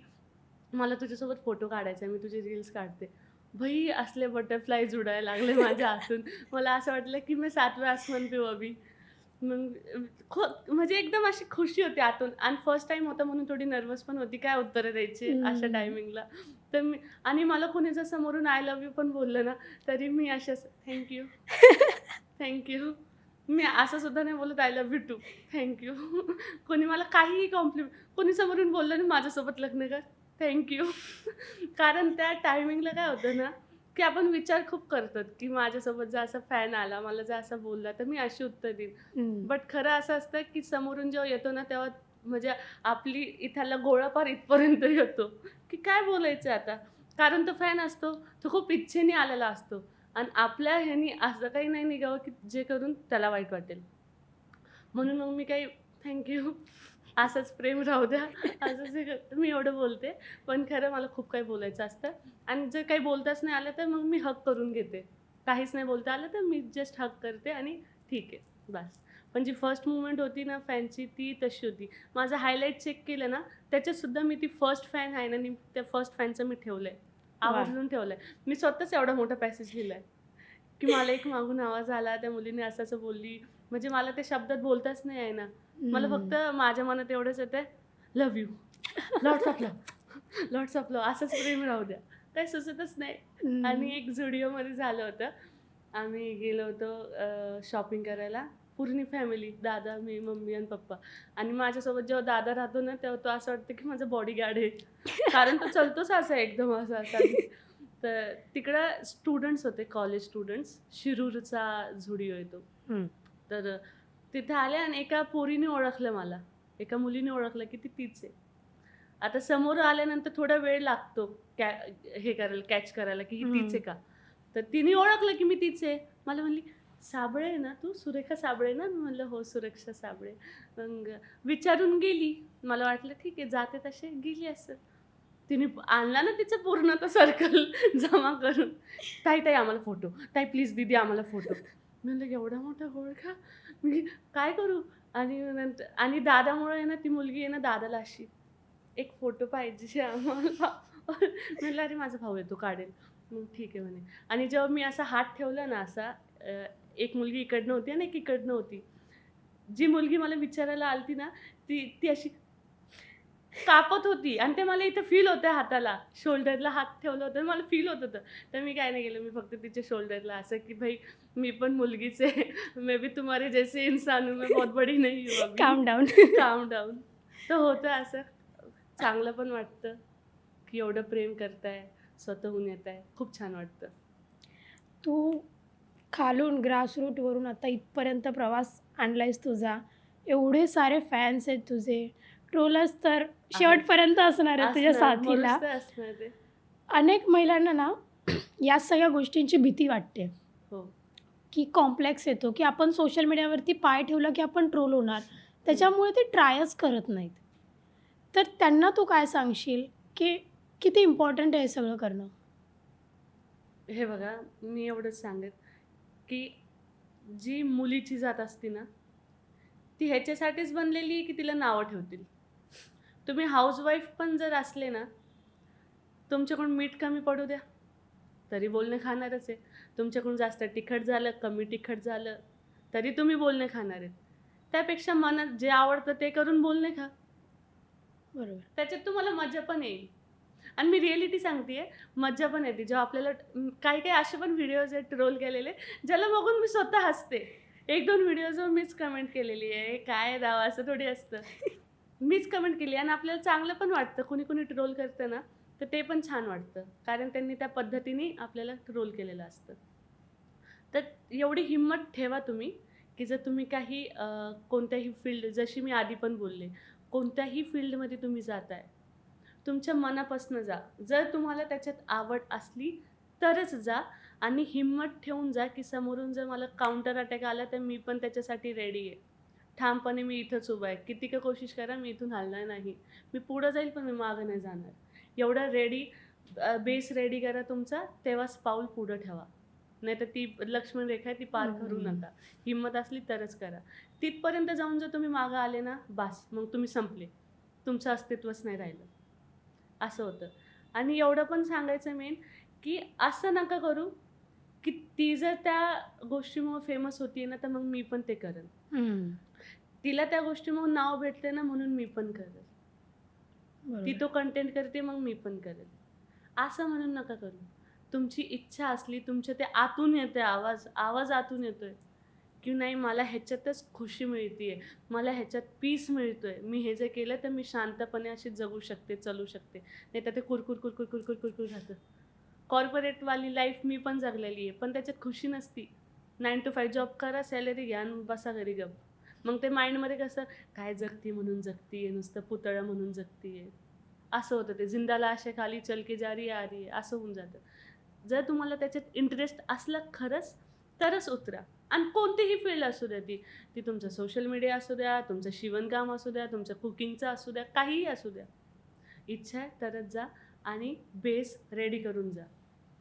"मला तुझ्यासोबत फोटो काढायचा आहे. मी तुझे रील्स काढते." भाई असले बटरफ्लायज उडायला लागले माझ्या हातून. मला असं वाटलं, की मी 7वें आसमान पे हूँ अभी. मग म्हणजे एकदम अशी खुशी होती आतून आणि फर्स्ट टाईम होता म्हणून थोडी नर्वस पण होती. काय उत्तरं द्यायची अशा हं. टायमिंगला. तर मी आणि मला कोणी जर समोरून आय लव्ह यू पण बोललं ना, तरी मी अशी थँक यू. मी असं सुद्धा नाही बोलत I love you too. Thank you. कोणी मला काहीही कोणी समोरून बोललं ना माझ्यासोबत लग्न कर, थँक कारण त्या टायमिंगला काय होतं ना, की आपण विचार खूप करतो, की माझ्यासोबत जर असा फॅन आला, मला जर असं बोलला, तर मी अशी उत्तर देईन. हं. बट खरं असं असतं, की समोरून जेव्हा येतो ना, तेव्हा म्हणजे आपली इथला गोळा पार इथपर्यंत येतो, की काय बोलायचं आता? कारण तो फॅन असतो, तो खूप इच्छेने आलेला असतो आणि आपल्या ह्यानी असं काही नाही निघावं, की जे करून त्याला वाईट वाटेल. म्हणून मग मी काही असंच प्रेम राहू द्या, असंच हे करते. मी एवढं बोलते. पण खरं मला खूप काही बोलायचं असतं आणि जर काही बोलताच नाही आलं, तर मग मी हग करून घेते. काहीच नाही बोलता आलं, तर मी जस्ट हग करते आणि ठीक आहे, बस. पण जी फर्स्ट मूव्हमेंट होती ना फॅनची, ती तशी होती. माझं हायलाइट चेक केलं ना, त्याच्यातसुद्धा मी ती फर्स्ट फॅन आहे ना, त्या फर्स्ट फॅनचं मी ठेवलंय. वाह! आवर्जून ठेवलंय. मी स्वतःच एवढा मोठा पॅसेज लिहिलाय, की मला एक मागून आवाज आला, त्या मुलीने असं-असं बोलली. म्हणजे मला त्या शब्दात बोलताच नाही आहे ना. मला फक्त हं. माझ्या मनात एवढंच येतंय, love you, lots of love, lots of love असंच प्रेम राहू द्या. काही सुचतच नाही. आणि हं. एक झुडिओमध्ये झालं होतं. आम्ही गेलो होतो शॉपिंग करायला. पूर्ण फॅमिली, दादा, मी, मम्मी आणि पप्पा. आणि माझ्यासोबत जेव्हा दादा राहतो ना, तेव्हा तो असं वाटतं की माझा बॉडीगार्ड आहे. कारण तो चलतोच असा एकदम असा. तर तिकडं स्टुडंट्स होते, कॉलेज स्टुडंट्स. शिरूरचा झुडिओ आहे तो. हं. तर तिथे आले आणि एका पोरीने ओळखलं मला. एका मुलीने ओळखलं की ती तीच आहे. आता समोर आल्यानंतर थोडा वेळ लागतो हे करायला, कॅच करायला की ही तीच हं. आहे का? तर तिने ओळखलं की मी तीच आहे. मला म्हणली, "साबळे आहे ना तू? सुरेखा साबळे ना?" मी म्हणलं, "हो, सुरेखा साबळे." मग विचारून गेली. मला वाटलं ठीक आहे, जाते तसे गेली असेल. तिने आणला ना तिचं पूर्ण तो सर्कल जमा करून. "ताई, ताई आम्हाला फोटो. ताई प्लीज दीदी आम्हाला फोटो." मी म्हणलं, "एवढा मोठा घोळ का? मी काय करू?" आणि नंतर आणि दादामुळे आहे ना ती मुलगी आहे ना दादाला अशी, "एक फोटो पाहिजे आम्हाला." म्हणलं, "अरे माझा भाऊ आहे तो काढेल." मग ठीक आहे म्हणे. आणि जेव्हा मी असा हात ठेवला ना असा एक मुलगी इकडनं होती आणि एक इकडनं होती. जी मुलगी मला विचारायला आलती ना, ती ती अशी कापत होती आणि ते मला इथं फील होतं हाताला. शोल्डरला हात ठेवलं होतं मला फील होत होतं. तर मी काय नाही केलं, मी फक्त तिच्या शोल्डरला असं की "भाई मी पण मुलगीच आहे. मैं भी तुम्हारे जैसे इंसान हूँ. मैं बहुत बड़ी नहीं हूँ अभी. Calm down. Calm down." तर होतं असं. चांगलं पण वाटतं, की एवढं प्रेम करताय, स्वतःहून येताय. खूप छान वाटतं. तू खालून ग्रासरूटवरून आता इथपर्यंत प्रवास आणलायस तुझा. एवढे सारे फॅन्स आहेत तुझे. ट्रोलर्स तर आहेत. शेवटपर्यंत असणार आहेत तुझ्या असणार. साथीला. म्हणूनच तर असणार ते. अनेक महिलांना ना या सगळ्या गोष्टींची भीती वाटते, हो. की कॉम्प्लेक्स येतो, की आपण सोशल मीडियावरती पाय ठेवला की आपण ट्रोल होणार. हं. त्याच्यामुळे ते ट्रायच करत नाहीत. तर त्यांना तू काय सांगशील, की किती इम्पॉर्टंट आहे हे सगळं करणं? हे बघा, मी एवढंच सांगेन, की जी मुलीची जात असते ना, ती ह्याच्यासाठीच बनलेली आहे, की तिला नावं ठेवतील. तुम्ही हाउसवाईफ पण जर असले ना, तुमच्याकडून मीठ कमी पडू द्या, तरी बोलणे खाणारच आहे. तुमच्याकडून जास्त तिखट झालं, कमी तिखट झालं, तरी तुम्ही बोलणे खाणार आहेत. त्यापेक्षा मनात जे आवडतं ते करून बोलणे खा. बरोबर. त्याच्यात तुम्हाला मजा पण येईल. आणि मी रिअलिटी सांगतेय, मज्जा पण येते. जेव्हा आपल्याला काही-काही असे पण व्हिडिओज आहेत ट्रोल केलेले, ज्याला बघून मी स्वतः हसते. 1-2 व्हिडिओजवर मीच कमेंट केलेली आहे, काय राव असं थोडी असतं. मीच कमेंट केली आणि आपल्याला चांगलं पण वाटतं. कुणी ट्रोल करतं ना, तर ते पण छान वाटतं. कारण त्यांनी त्या पद्धतीने आपल्याला ट्रोल केलेलं असतं. तर एवढी हिंमत ठेवा तुम्ही, की जर तुम्ही काही कोणत्याही फील्ड जशी मी आधी पण बोलले, कोणत्याही फील्डमध्ये तुम्ही जाताय, तुमच्या मनापासून जा. जर तुम्हाला त्याच्यात आवड असली तरच जा आणि हिंमत ठेवून जा, की समोरून जर मला काउंटर अटॅक आला तर मी पण त्याच्यासाठी रेडी आहे. ठामपणे मी इथंच उभा आहे. किती का कोशिश करा मी इथून हलणार नाही. मी पुढं जाईल पण मी मागं नाही जाणार. एवढं रेडी बेस रेडी करा तुमचा, तेव्हाच पाऊल पुढं ठेवा. नाहीतर ती लक्ष्मण रेखा आहे ती पार करू नका. हिंमत असली तरच करा. तिथपर्यंत जाऊन जर तुम्ही मागं आले ना, बास मग तुम्ही संपले. तुमचं अस्तित्वच नाही राहिलं. असं होतं. आणि एवढं पण सांगायचं मेन, की असं नका करू, की ती जर त्या गोष्टीमुळं फेमस होतीये ना, तर मग मी पण ते करेन. तिला त्या गोष्टीमुळं नाव भेटते ना, म्हणून मी पण करेन. ती तो कंटेंट करते, मग मी पण करेन. असं म्हणून नका करू. तुमची इच्छा असली, तुमच्या ते आतून येते आवाज आतून येतोय, की नाही मला ह्याच्यातच खुशी मिळतीये, मला ह्याच्यात पीस मिळतोय. मी हे जे केलं तर मी शांतपणे अशी जगू शकते, चालू शकते. नाहीतर ते कुरकुर राहतं. कॉर्पोरेटवाली लाईफ मी पण जगलेली आहे, पण त्याच्यात खुशी नसती. 9 to 5 जॉब करा, सॅलरी घ्या आणि बसा घरी गप. मग ते माइंडमध्ये कसं काय जगती म्हणून जगतीये, नुसतं पुतळा म्हणून जगतीये. असं होतं ते जिंदा लाश है खाली चल के जा रही है, आ रही है असं होऊन जातं. जर तुम्हाला त्याच्यात इंटरेस्ट असला खरंच तरच उतरा. आणि कोणतीही फील्ड असू द्या ती तुमचं सोशल मीडिया असू द्या, तुमचं शिवणकाम असू द्या, तुमचं कुकिंगचं असू द्या, काहीही असू द्या. इच्छा आहे तरच जा आणि बेस रेडी करून जा.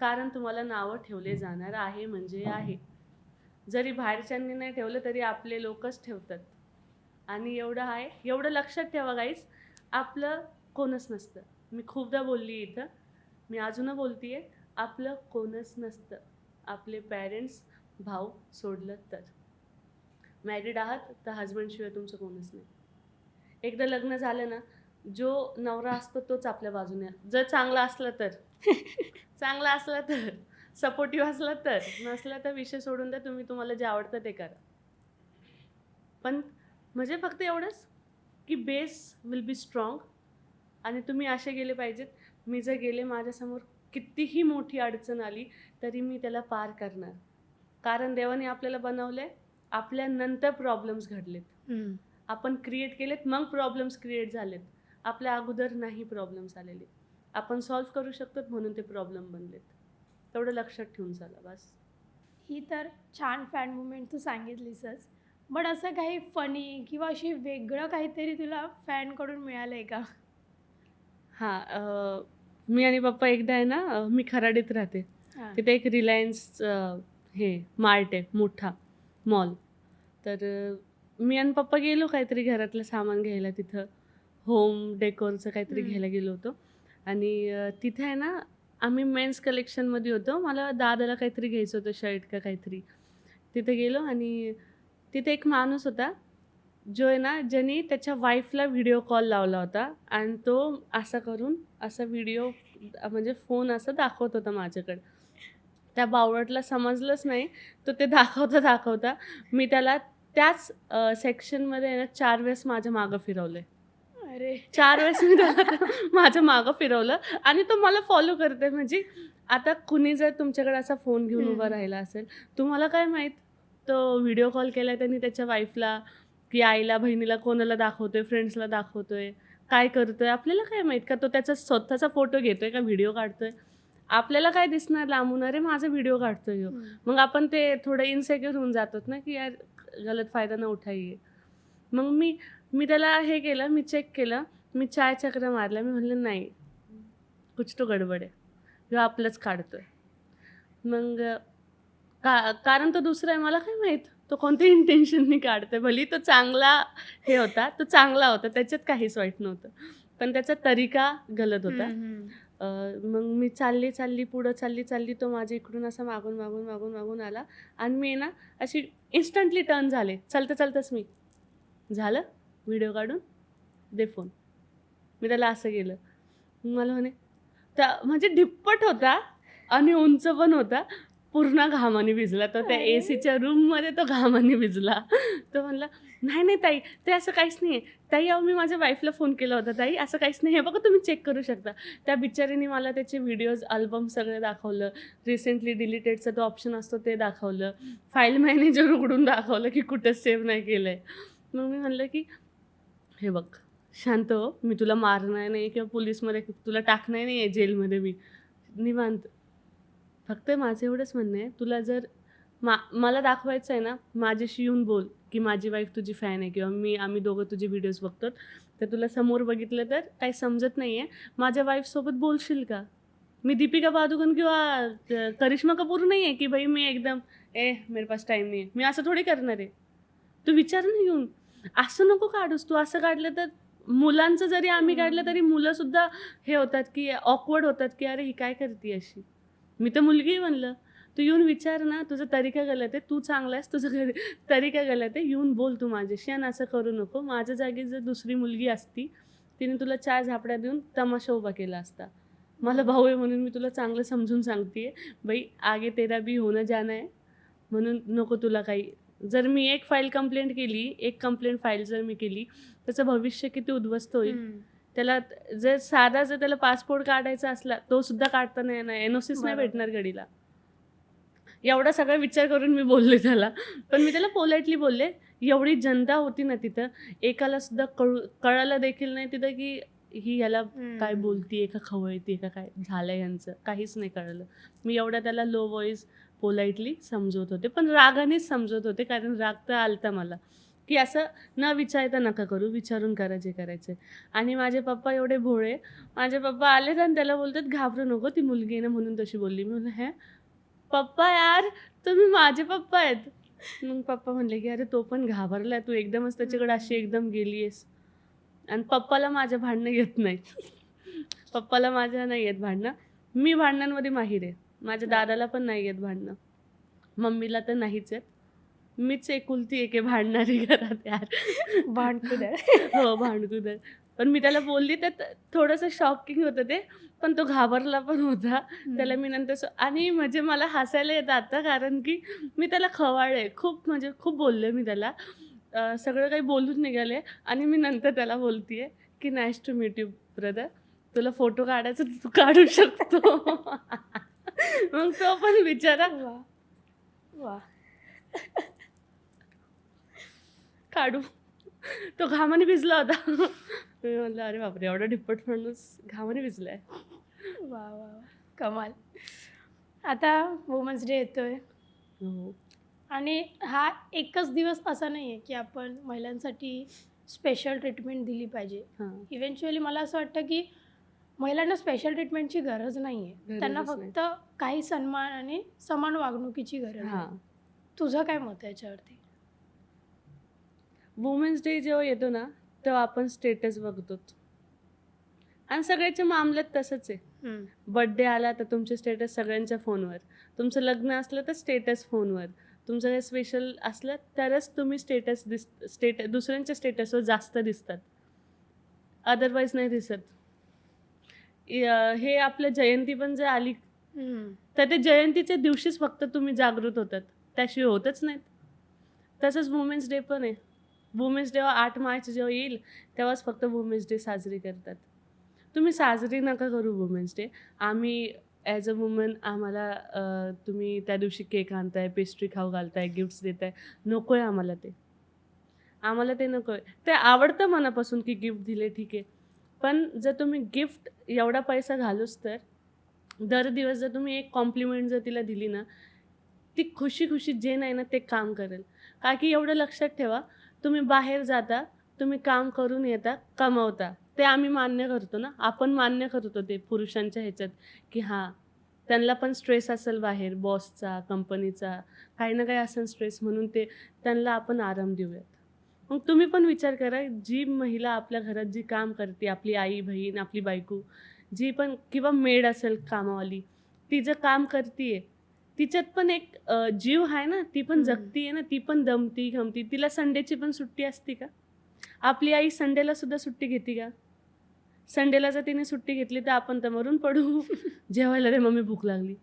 कारण तुम्हाला नावं ठेवले जाणार आहे म्हणजे आहे. जरी बाहेरच्यांनी नाही ठेवलं तरी आपले लोकच ठेवतात. आणि एवढं आहे, एवढं लक्षात ठेवा गाईज, आपलं कोणच नसतं. मी खूपदा बोलली इथं, मी अजूनही बोलतीये, आपलं कोणच नसतं. आपले पॅरेंट्स, भाऊ सोडलं तर. मॅरिड आहात तर हजबंडशिवाय तुमचं कोणच नाही. एकदा लग्न झालं ना, जो नवरा असतो तोच आपल्या बाजूने जर चांगला असला तर. चांगला असला तर, सपोर्टिव्ह असला तर, नसला तर विषय सोडून द्या. तुम्हाला जे आवडतं ते करा. पण म्हणजे फक्त एवढंच, की बेस विल बी स्ट्राँग आणि तुम्ही असे गेले पाहिजेत. मी जर गेले माझ्यासमोर कितीही मोठी अडचण आली, तरी मी त्याला पार करणार. कारण देवाने आपल्याला बनवलंय, आपल्यानंतर प्रॉब्लेम्स घडलेत. आपण क्रिएट केलेत, मग प्रॉब्लेम्स क्रिएट झालेत. आपल्या अगोदर नाही प्रॉब्लेम्स आलेले. आपण सॉल्व्ह करू शकतो म्हणून ते प्रॉब्लेम बनलेत. तेवढं लक्षात ठेवून चला बस. ही तर छान फॅन मुवमेंट तू सांगितलीसच. बट असं काही फनी किंवा अशी वेगळं काहीतरी तुला फॅनकडून मिळालं आहे का? हां, मी आणि पप्पा एकदा आहे ना, मी खराडीत राहते. हां. तिथे एक रिलायन्स हे मार्ट आहे मोठा मॉल. तर मी आणि पप्पा गेलो काहीतरी घरातलं सामान घ्यायला तिथं. होम डेकोरचं काहीतरी घ्यायला गेलो होतो. आणि तिथे आहे ना, आम्ही मेन्स कलेक्शनमध्ये होतो. मला दादाला काहीतरी घ्यायचं होतं शर्ट का काहीतरी. तिथे गेलो आणि तिथे एक माणूस होता, जो आहे ना, ज्यानी त्याच्या वाईफला व्हिडिओ कॉल लावला होता आणि तो असा करून असा व्हिडिओ म्हणजे फोन असा दाखवत होता माझ्याकडे. त्या बावळटला समजलंच नाही. तो ते दाखवता मी त्याला त्याच सेक्शनमध्ये आहे ना 4 वेळेस माझ्या मागं फिरवलंय. अरे 4 वेळेस मी त्याला माझ्या मागं फिरवलं आणि तो मला फॉलो करतोय. म्हणजे आता कुणी जर तुमच्याकडे असा फोन घेऊन उभा राहिला असेल, तुम्हाला काय माहीत तो व्हिडिओ कॉल केलाय त्यांनी त्याच्या वाईफला, की आईला, बहिणीला, कोणाला दाखवतोय, फ्रेंड्सला दाखवतोय, काय करतोय, आपल्याला काय माहीत का तो त्याचा स्वतःचा फोटो घेतोय का व्हिडिओ काढतोय. आपल्याला काय दिसणार लांबून, अरे माझा व्हिडिओ काढतोय ह्यो. मग आपण ते थोडं इन्सेक्युअर होऊन जातात ना, की यार गलत फायदा न उठाइये. मग मी त्याला हे केलं, मी चेक केलं, मी चाय चक्रा मारल्या. मी म्हणलं नाही, कुछ तो गडबड आहे, ह्यो आपलंच काढतोय. मग कारण तो दुसरा आहे, मला काय माहीत तो कोणत्या इंटेन्शननी काढतोय. भली तो चांगला हे होता, तो चांगला होता, त्याच्यात काहीच वाईट नव्हतं. पण त्याचा तरीका गलत होता. मग मी चालली पुढं चालली, तो माझ्या इकडून असा मागून आला आणि मी ना अशी इन्स्टंटली टर्न झाले. चालताच मी, झालं व्हिडिओ काढून दे फोन. मी त्याला असं केलं. मला म्हणे म्हणजे धिप्पट होता आणि उंच पण होता. पूर्ण घामाने भिजला. तो त्या अरे. एसीच्या रूममध्ये तो घामाने भिजला. तो म्हणला, "नाही, नाही ताई, ते असं काहीच नाही आहे. ताई अहो मी माझ्या वाईफला फोन केला होता. ताई असं काहीच नाही. हे बघा तुम्ही चेक करू शकता." त्या बिचारीने मला त्याचे व्हिडिओज, अल्बम सगळे दाखवलं. रिसेंटली डिलीटेडचा तो ऑप्शन असतो ते दाखवलं. फाईल मॅनेजर उघडून दाखवलं की कुठंच सेव्ह नाही केलं आहे. मग मी म्हणलं की "हे बघ, शांत हो. मी तुला मारणार नाही किंवा पोलिसमध्ये तुला टाकणार नाही आहे जेलमध्ये मी. निवांत. फक्त माझं एवढंच म्हणणं आहे, तुला जर मला दाखवायचं आहे ना, माझ्याशी येऊन बोल की माझी वाईफ तुझी फॅन आहे किंवा आम्ही दोघं तुझे व्हिडिओज बघतो. तर तुला समोर बघितलं तर काही समजत नाही आहे. माझ्या वाईफसोबत बोलशील का? मी दीपिका पादुकोण किंवा करिश्मा कपूर नाही आहे की भाई मी एकदम मेरे पास टाईम नाही आहे. मी असं थोडी करणार आहे. तू विचार ना घेऊन. असं नको काढूस तू. असं काढलं तर मुलांचं जरी आम्ही काढलं तरी मुलंसुद्धा हे होतात की ऑकवर्ड होतात की अरे ही काय करते अशी. मी तर मुलगी आहे म्हणलं. तू येऊन विचार ना, तुझा तरीका गलत आहे. तू चांगला आहेस, तुझं तरीका गलत आहे. येऊन बोल तू माझ्याशी आणि असं करू नको. माझ्या जागी जर दुसरी मुलगी असती, तिने तुला 4 झापड्या देऊन तमाशा उभा केला असता. मला भाऊ आहे म्हणून मी तुला चांगलं समजून सांगते बाई आगे तेरा भी होणं जाणं आहे. म्हणून नको तुला काही. जर मी एक कंप्लेंट केली, एक कंप्लेंट फाईल जर मी केली, त्याचं भविष्य किती उद्ध्वस्त होईल. त्याला जर त्याला पासपोर्ट काढायचा असला, तो सुद्धा काढता नाही येणार. एनओसीच नाही बरोबर. भेटणार गडीला. एवढा सगळा विचार करून मी बोलले त्याला. पण मी त्याला पोलाइटली बोलले. एवढी जनता होती ना तिथं, एकाला सुद्धा कळालं देखील नाही तिथं की ही ह्याला काय बोलतीये का खवळतीये का काय झालंय यांचं. काहीच नाही कळलं. मी एवढा त्याला लो व्हॉइस पोलाइटली समजवत होते. पण रागानेच समजवत होते कारण राग तर आलता मला की असं न विचारता नका करू, विचारून करा जे करायचं. आणि माझे पप्पा एवढे भोळे. माझे पप्पा आले आणि त्याला बोलतात घाबरू नको, ती मुलगी आहे ना म्हणून तशी बोलली. मी म्हणलं हे पप्पा यार तुम्ही माझे पप्पा आहेत. मग पप्पा म्हणले की अरे तो पण घाबरला, तू एकदमच त्याच्याकडे अशी एकदम गेली आहेस. आणि पप्पाला माझ्या भांडणं येत नाहीत. पप्पाला माझ्या नाही येत भांडणं. मी भांडणांमध्ये माहीर आहे. माझ्या दादाला पण नाही येत भांडणं. मम्मीला तर नाहीच आहेत. मीच एकुलती एक आहे भांडणारी घरात यार. भांडकुदळ. हो भांडकुदळ. पण मी त्याला बोलली तर थोडंसं शॉकिंग होतं ते. पण तो घाबरला पण होता. त्याला मी नंतर आणि म्हणजे मला हसायला येतं आता कारण की मी त्याला खवाळले. खूप बोलले मी त्याला. सगळं काही बोलून निघाले आणि मी नंतर त्याला बोलतीये की nice to meet you brother. तुला फोटो काढायचा तर तू काढू शकतो. मग तो पण बिचारा वा. काढू. तो घामाने भिजला होता. मी म्हणलं अरे बापरे एवढा ढिप्पट माणूस घामाने भिजलाय. वा. कमाल. आता वुमन्स डे येतोय हो. आणि हा एकच दिवस असा नाही आहे की आपण महिलांसाठी स्पेशल ट्रीटमेंट दिली पाहिजे. हां. इव्हेंच्युअली मला असं वाटतं की महिलांना स्पेशल ट्रीटमेंटची गरज नाही आहे. गरजच त्यांना नाही. फक्त काही सन्मान आणि समान वागणुकीची गरज हां. आहे. तुझं काय मत आहे याच्यावरती? वुमेन्स डे जेव्हा येतो ना तेव्हा आपण स्टेटस बघतो आणि सगळ्याच्या मामल्यात तसंच आहे. बर्थडे आला तर तुमचे स्टेटस सगळ्यांच्या फोनवर. तुमचं लग्न असलं तर स्टेटस फोनवर. तुमचं काही स्पेशल असलं तरच तुम्ही दुसऱ्यांच्या स्टेटसवर जास्त दिसतात. अदरवाईज नाही दिसत. हे आपल्या जयंती पण जर आली तर ते जयंतीच्या दिवशीच फक्त तुम्ही जागृत होतात. त्याशिवाय होतच नाहीत. तसंच वुमेन्स डे पण आहे. वुमेन्स डे 8 मार्च जेव्हा येईल तेव्हाच फक्त वुमेन्स डे साजरी करतात. तुम्ही साजरी नका करू वुमेन्स डे. आम्ही ॲज अ वुमन आम्हाला तुम्ही त्या दिवशी केक आणताय, पेस्ट्री खाऊ घालताय, गिफ्ट्स देताय. नको आहे आम्हाला ते. आम्हाला ते नको आहे. ते आवडतं मनापासून की गिफ्ट दिले ठीक आहे. पण जर तुम्ही गिफ्ट एवढा पैसा घालूच तर दर दिवस जर तुम्ही एक कॉम्प्लिमेंट जर तिला दिली ना, ती खुशी जे नाही ना ते काम करेल. का की एवढं लक्षात ठेवा, तुम्ही बाहेर जाता, तुम्ही काम करून येता, कमवता. ते आम्ही मान्य करतो ना. आपण मान्य करतो ते पुरुषांच्या ह्याच्यात की हां, त्यांना पण स्ट्रेस असेल बाहेर बॉसचा, कंपनीचा, काही ना काही असेल स्ट्रेस म्हणून त्यांना आपण आराम देऊयात. मग तुम्ही पण विचार करा, जी महिला आपल्या घरात जी काम करते, आपली आई, बहीण, आपली बायको, जी पण किंवा मेड असेल कामावाली, ती जर काम करतीये, तिच्यात पण एक जीव आहे ना, ती पण जगतीये ना, ती पण दमती घमती. तिला संडेची पण सुट्टी असते का? आपली आई संडेला सुद्धा सुट्टी घेते का? संडेला जर तिने सुट्टी घेतली तर आपण तर मरून पडू. जेवायला रे मम्मी भूक लागली.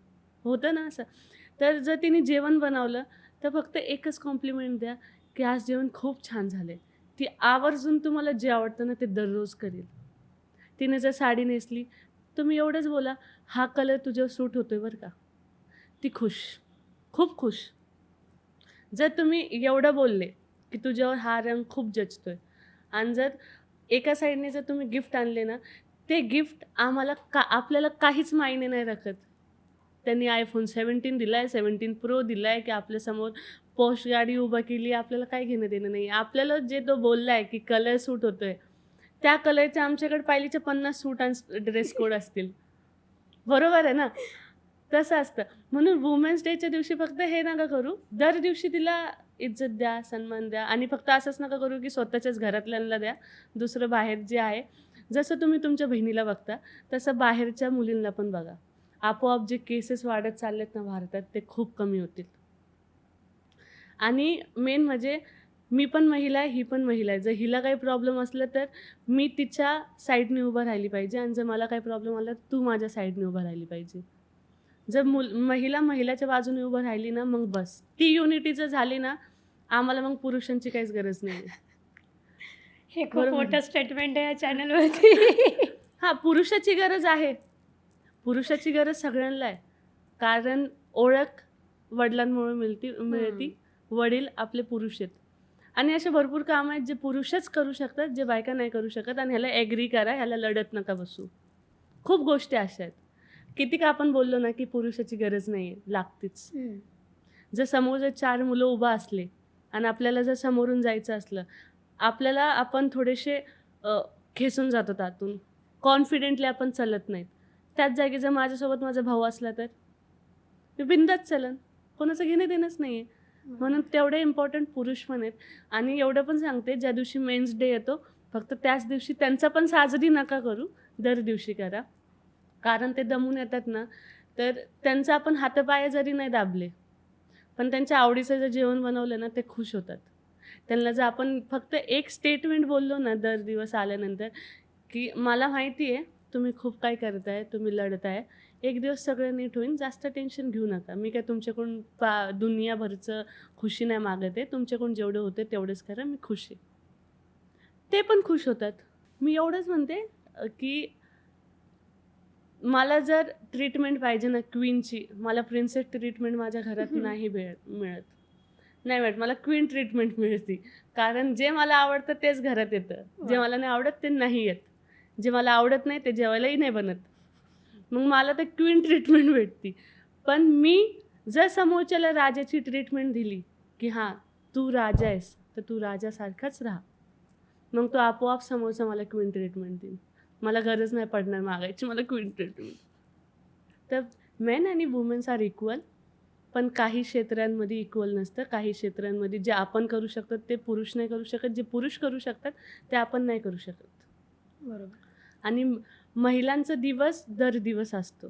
होतं ना असं. तर जर तिने जेवण बनवलं तर फक्त एकच कॉम्प्लिमेंट द्या की आज जेवण खूप छान झाले. ती आवर्जून तुम्हाला जे आवडतं ना ते दररोज करेल. तिने जर साडी नेसली, तुम्ही एवढंच बोला, "हा कलर तुझ्यावर सूट होतोय बरं का." ती खुश, खूप खुश. जर तुम्ही एवढं बोलले, की तुझ्यावर हा रंग खूप जचतोय आणि जर एका साईडने जर तुम्ही गिफ्ट आणले ना, ते गिफ्ट आपल्याला काहीच मायने नाही राखत. त्यांनी iPhone 17 दिलाय, 17 Pro दिलाय, की आपल्यासमोर पॉश गाडी उभा केली, आपल्याला काही घेणं-देणं नाही. आपल्याला जे तो बोललाय, की कलर सूट होतोय, त्या कलरचे आमच्याकडे पाहिलीचे 50 सूट आणि ड्रेस कोड असतील. बरोबर आहे ना? तसं असतं. म्हणून वुमेन्स डेच्या दिवशी फक्त हे नका करू, दर दिवशी तिला इज्जत द्या, सन्मान द्या आणि फक्त असंच नका करू, की स्वतःच्याच घरातल्यांना द्या. दुसरं बाहेर जे आहे, जसं तुम्ही तुमच्या बहिणीला बघता, तसं बाहेरच्या मुलींना पण बघा. आपोआप जे केसेस वाढत चाललेत ना भारतात, ते खूप कमी होतील. आणि मेन म्हणजे मी पण महिला आहे, ही पण महिला आहे. जर हिला काही प्रॉब्लेम असला तर मी तिच्या साईडने उभं राहिली पाहिजे आणि जर मला काही प्रॉब्लेम आला तर तू माझ्या साईडने उभं राहिली पाहिजे. जर महिला महिलाच्या बाजूने उभं राहिली ना मग बस. ती युनिटी जर झाली ना, आम्हाला मग पुरुषांची काहीच गरज नाही आहे. हे खूप बरोबर. मोठं स्टेटमेंट आहे या चॅनलवरती. हां, पुरुषाची गरज आहे. पुरुषाची गरज सगळ्यांना आहे. कारण ओळख वडिलांमुळे मिळती. वडील आपले पुरुष आहेत. आणि असे भरपूर कामं आहेत जे पुरुषच करू शकतात, जे बायका नाही करू शकत आणि ह्याला ॲग्री करा, ह्याला लढत नका बसू. खूप गोष्टी अशा आहेत. किती का आपण बोललो ना, की पुरुषाची गरज नाही आहे, लागतेच. जर समोर जर 4 मुलं उभा असले आणि आपल्याला जर समोरून जायचं असलं, आपण थोडेसे खेचून जातो त्यातून. कॉन्फिडेंटली आपण चालत नाहीत. त्याच जागी जर माझ्यासोबत माझा भाऊ असला तर? मी बिनधास्त चालेन. कोणाचं घेणं-देणंच नाही आहे. म्हणून तेवढे इम्पॉर्टंट पुरुष पण आहेत. आणि एवढं पण सांगते, ज्या दिवशी मेन्स डे येतो, फक्त त्याच दिवशी त्यांचा पण साजरी नका करू, दर दिवशी करा. कारण ते दमून येतात ना, तर त्यांचं आपण हातापाय जरी नाही दाबले, पण त्यांच्या आवडीचं जर जेवण बनवलं ना, ते खुश होतात. त्यांना जर आपण फक्त एक स्टेटमेंट बोललो ना, दर दिवस आल्यानंतर, की मला माहिती आहे तुम्ही खूप काय करताय, तुम्ही लढताय. एक दिवस सगळं नीट होईल, जास्त टेन्शन घेऊ नका. मी काय तुमच्याकडून दुनियाभरचं खुशी नाही मागत आहे. तुमच्याकडून जेवढं होतं तेवढंच करा, मी खुश आहे. ते पण खुश होतात. मी एवढंच म्हणते की मला जर ट्रीटमेंट पाहिजे ना क्वीनची, मला प्रिन्सेस ट्रीटमेंट माझ्या घरात नाही मिळत. नाही मिळत. मला क्वीन ट्रीटमेंट मिळते. कारण जे मला आवडतं तेच घरात येतं. जे मला नाही आवडत ते नाही येत. जे मला आवडत नाही ते जेवायलाही नाही बनत. मग मला तर क्वीन ट्रीटमेंट भेटते. पण मी जर समोरच्याला राजाची ट्रीटमेंट दिली, की हां, तू राजा आहेस, तर तू राजासारखाच राहा. मग तो आपोआप समोरचा मला क्वीन ट्रीटमेंट देईल. मला गरज नाही पडणार मागायची, मला क्वीन ट्रीटमेंट. तर मेन आणि वुमेन्स आर इक्वल. पण काही क्षेत्रांमध्ये इक्वल नसतं. काही क्षेत्रांमध्ये जे आपण करू शकतो ते पुरुष नाही करू शकत. जे पुरुष करू शकतात ते आपण नाही करू शकत. बरोबर. आणि महिलांचा दिवस दर दिवस असतो.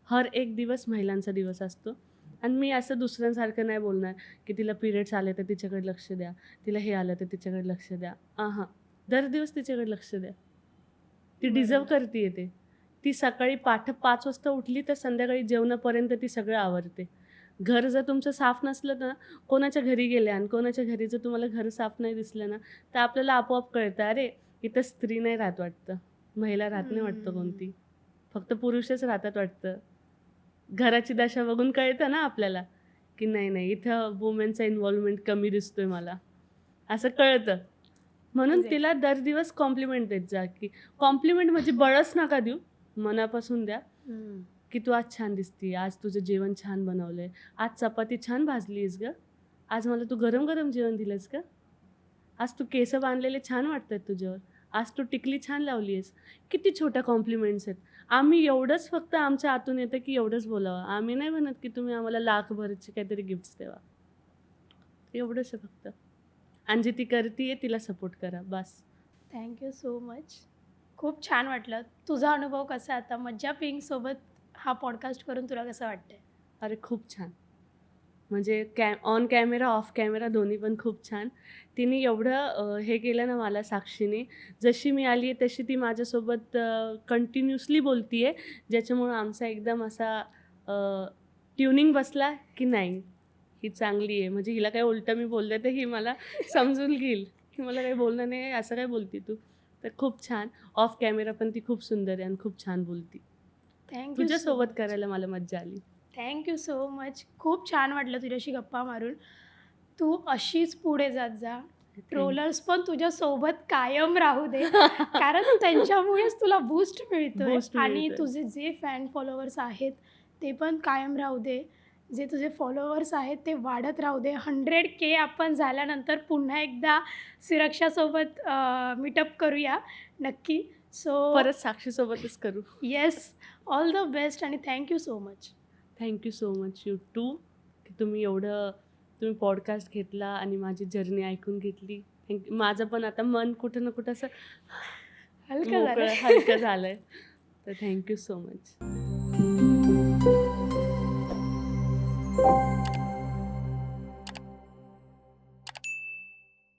हर एक दिवस महिलांचा दिवस असतो. आणि मी असं दुसऱ्यांसारखं नाही बोलणार, की तिला पिरियड्स आले तर तिच्याकडे लक्ष द्या. तिला हे आलं तर तिच्याकडे लक्ष द्या. दर दिवस तिच्याकडे लक्ष द्या. ती डिझर्व करते ते. ती सकाळी 5 वाजता उठली तर संध्याकाळी जेवणापर्यंत ती सगळं आवरते. घर जर तुमचं साफ नसलं ना, कोणाच्या घरी गेल्या आणि कोणाच्या घरी जर तुम्हाला घर साफ नाही दिसलं ना, तर आपल्याला आपोआप कळतं, अरे इथं स्त्री नाही राहत वाटतं, महिला राहत नाही वाटतं कोणती, फक्त पुरुषच राहतात वाटतं. घराची दशा बघून कळतं ना आपल्याला, की नाही इथं वुमेनचा इन्व्हॉल्वमेंट कमी दिसतोय मला, असं कळतं. म्हणून तिला दर दिवस कॉम्प्लिमेंट देत जा, की कॉम्प्लिमेंट म्हणजे बळच नका देऊ, मनापासून द्या, की तू आज छान दिसती, आज तुझं जेवण छान बनवलंय, आज चपाती छान भाजलीस ग, आज मला तू गरम गरम जेवण दिलंस का, आज तू केस बांधलेले छान वाटतात तुझ्यावर, आज तू टिकली छान लावली आहेस. किती छोट्या कॉम्प्लिमेंट्स आहेत. आम्ही एवढंच फक्त आमच्या आतून येतं की एवढंच बोलावं. आम्ही नाही म्हणत की तुम्ही आम्हाला लाखभरचे काहीतरी गिफ्ट्स द्यावा. एवढंच आहे फक्त. आणि जी ती करते तिला सपोर्ट करा, बस. Thank you so much. खूप छान वाटलं. तुझा अनुभव कसा आहे आता मज्जा पिंकसोबत हा पॉडकास्ट करून तुला कसं वाटतंय? अरे खूप छान. म्हणजे ऑन कॅमेरा ऑफ कॅमेरा दोन्ही पण खूप छान. तिने एवढं हे केलं ना मला, साक्षीने, जशी मी आली आहे तशी ती माझ्यासोबत कंटिन्युअसली बोलती आहे, ज्याच्यामुळं आमचा एकदम असा ट्युनिंग बसला की नाही ही चांगली आहे, म्हणजे हिला काय उलटं मी बोलले तर ही मला समजून घेईल की मला काही बोलणं नाही, असं काय बोलती तू. तर खूप छान. ऑफ कॅमेरा पण ती खूप सुंदर आहे आणि खूप छान बोलती. थँक्यू तुझ्यासोबत करायला मला मज्जा आली. Thank you so much. खूप छान वाटलं तुझ्याशी गप्पा मारून. तू अशीच पुढे जात जा. ट्रोलर्स पण तुझ्यासोबत कायम राहू दे. कारण त्यांच्यामुळेच तुला बूस्ट मिळतोय Boost आणि मिळतोय. तुझे जे फॅन फॉलोवर्स आहेत ते पण कायम राहू दे. जे तुझे फॉलोवर्स आहेत ते वाढत राहू दे. 100K आपण झाल्यानंतर पुन्हा एकदा सुरक्षासोबत मीटअप करूया नक्की. सो परत साक्षीसोबतच करू. येस, ऑल द बेस्ट आणि thank you so much. Thank you so much you too की तुम्ही पॉडकास्ट घेतला आणि माझी जर्नी ऐकून घेतली. माझं पण आता मन कुठं ना कुठं असं हलकं झालं. हलकं झालंय. तर थँक्यू सो मच.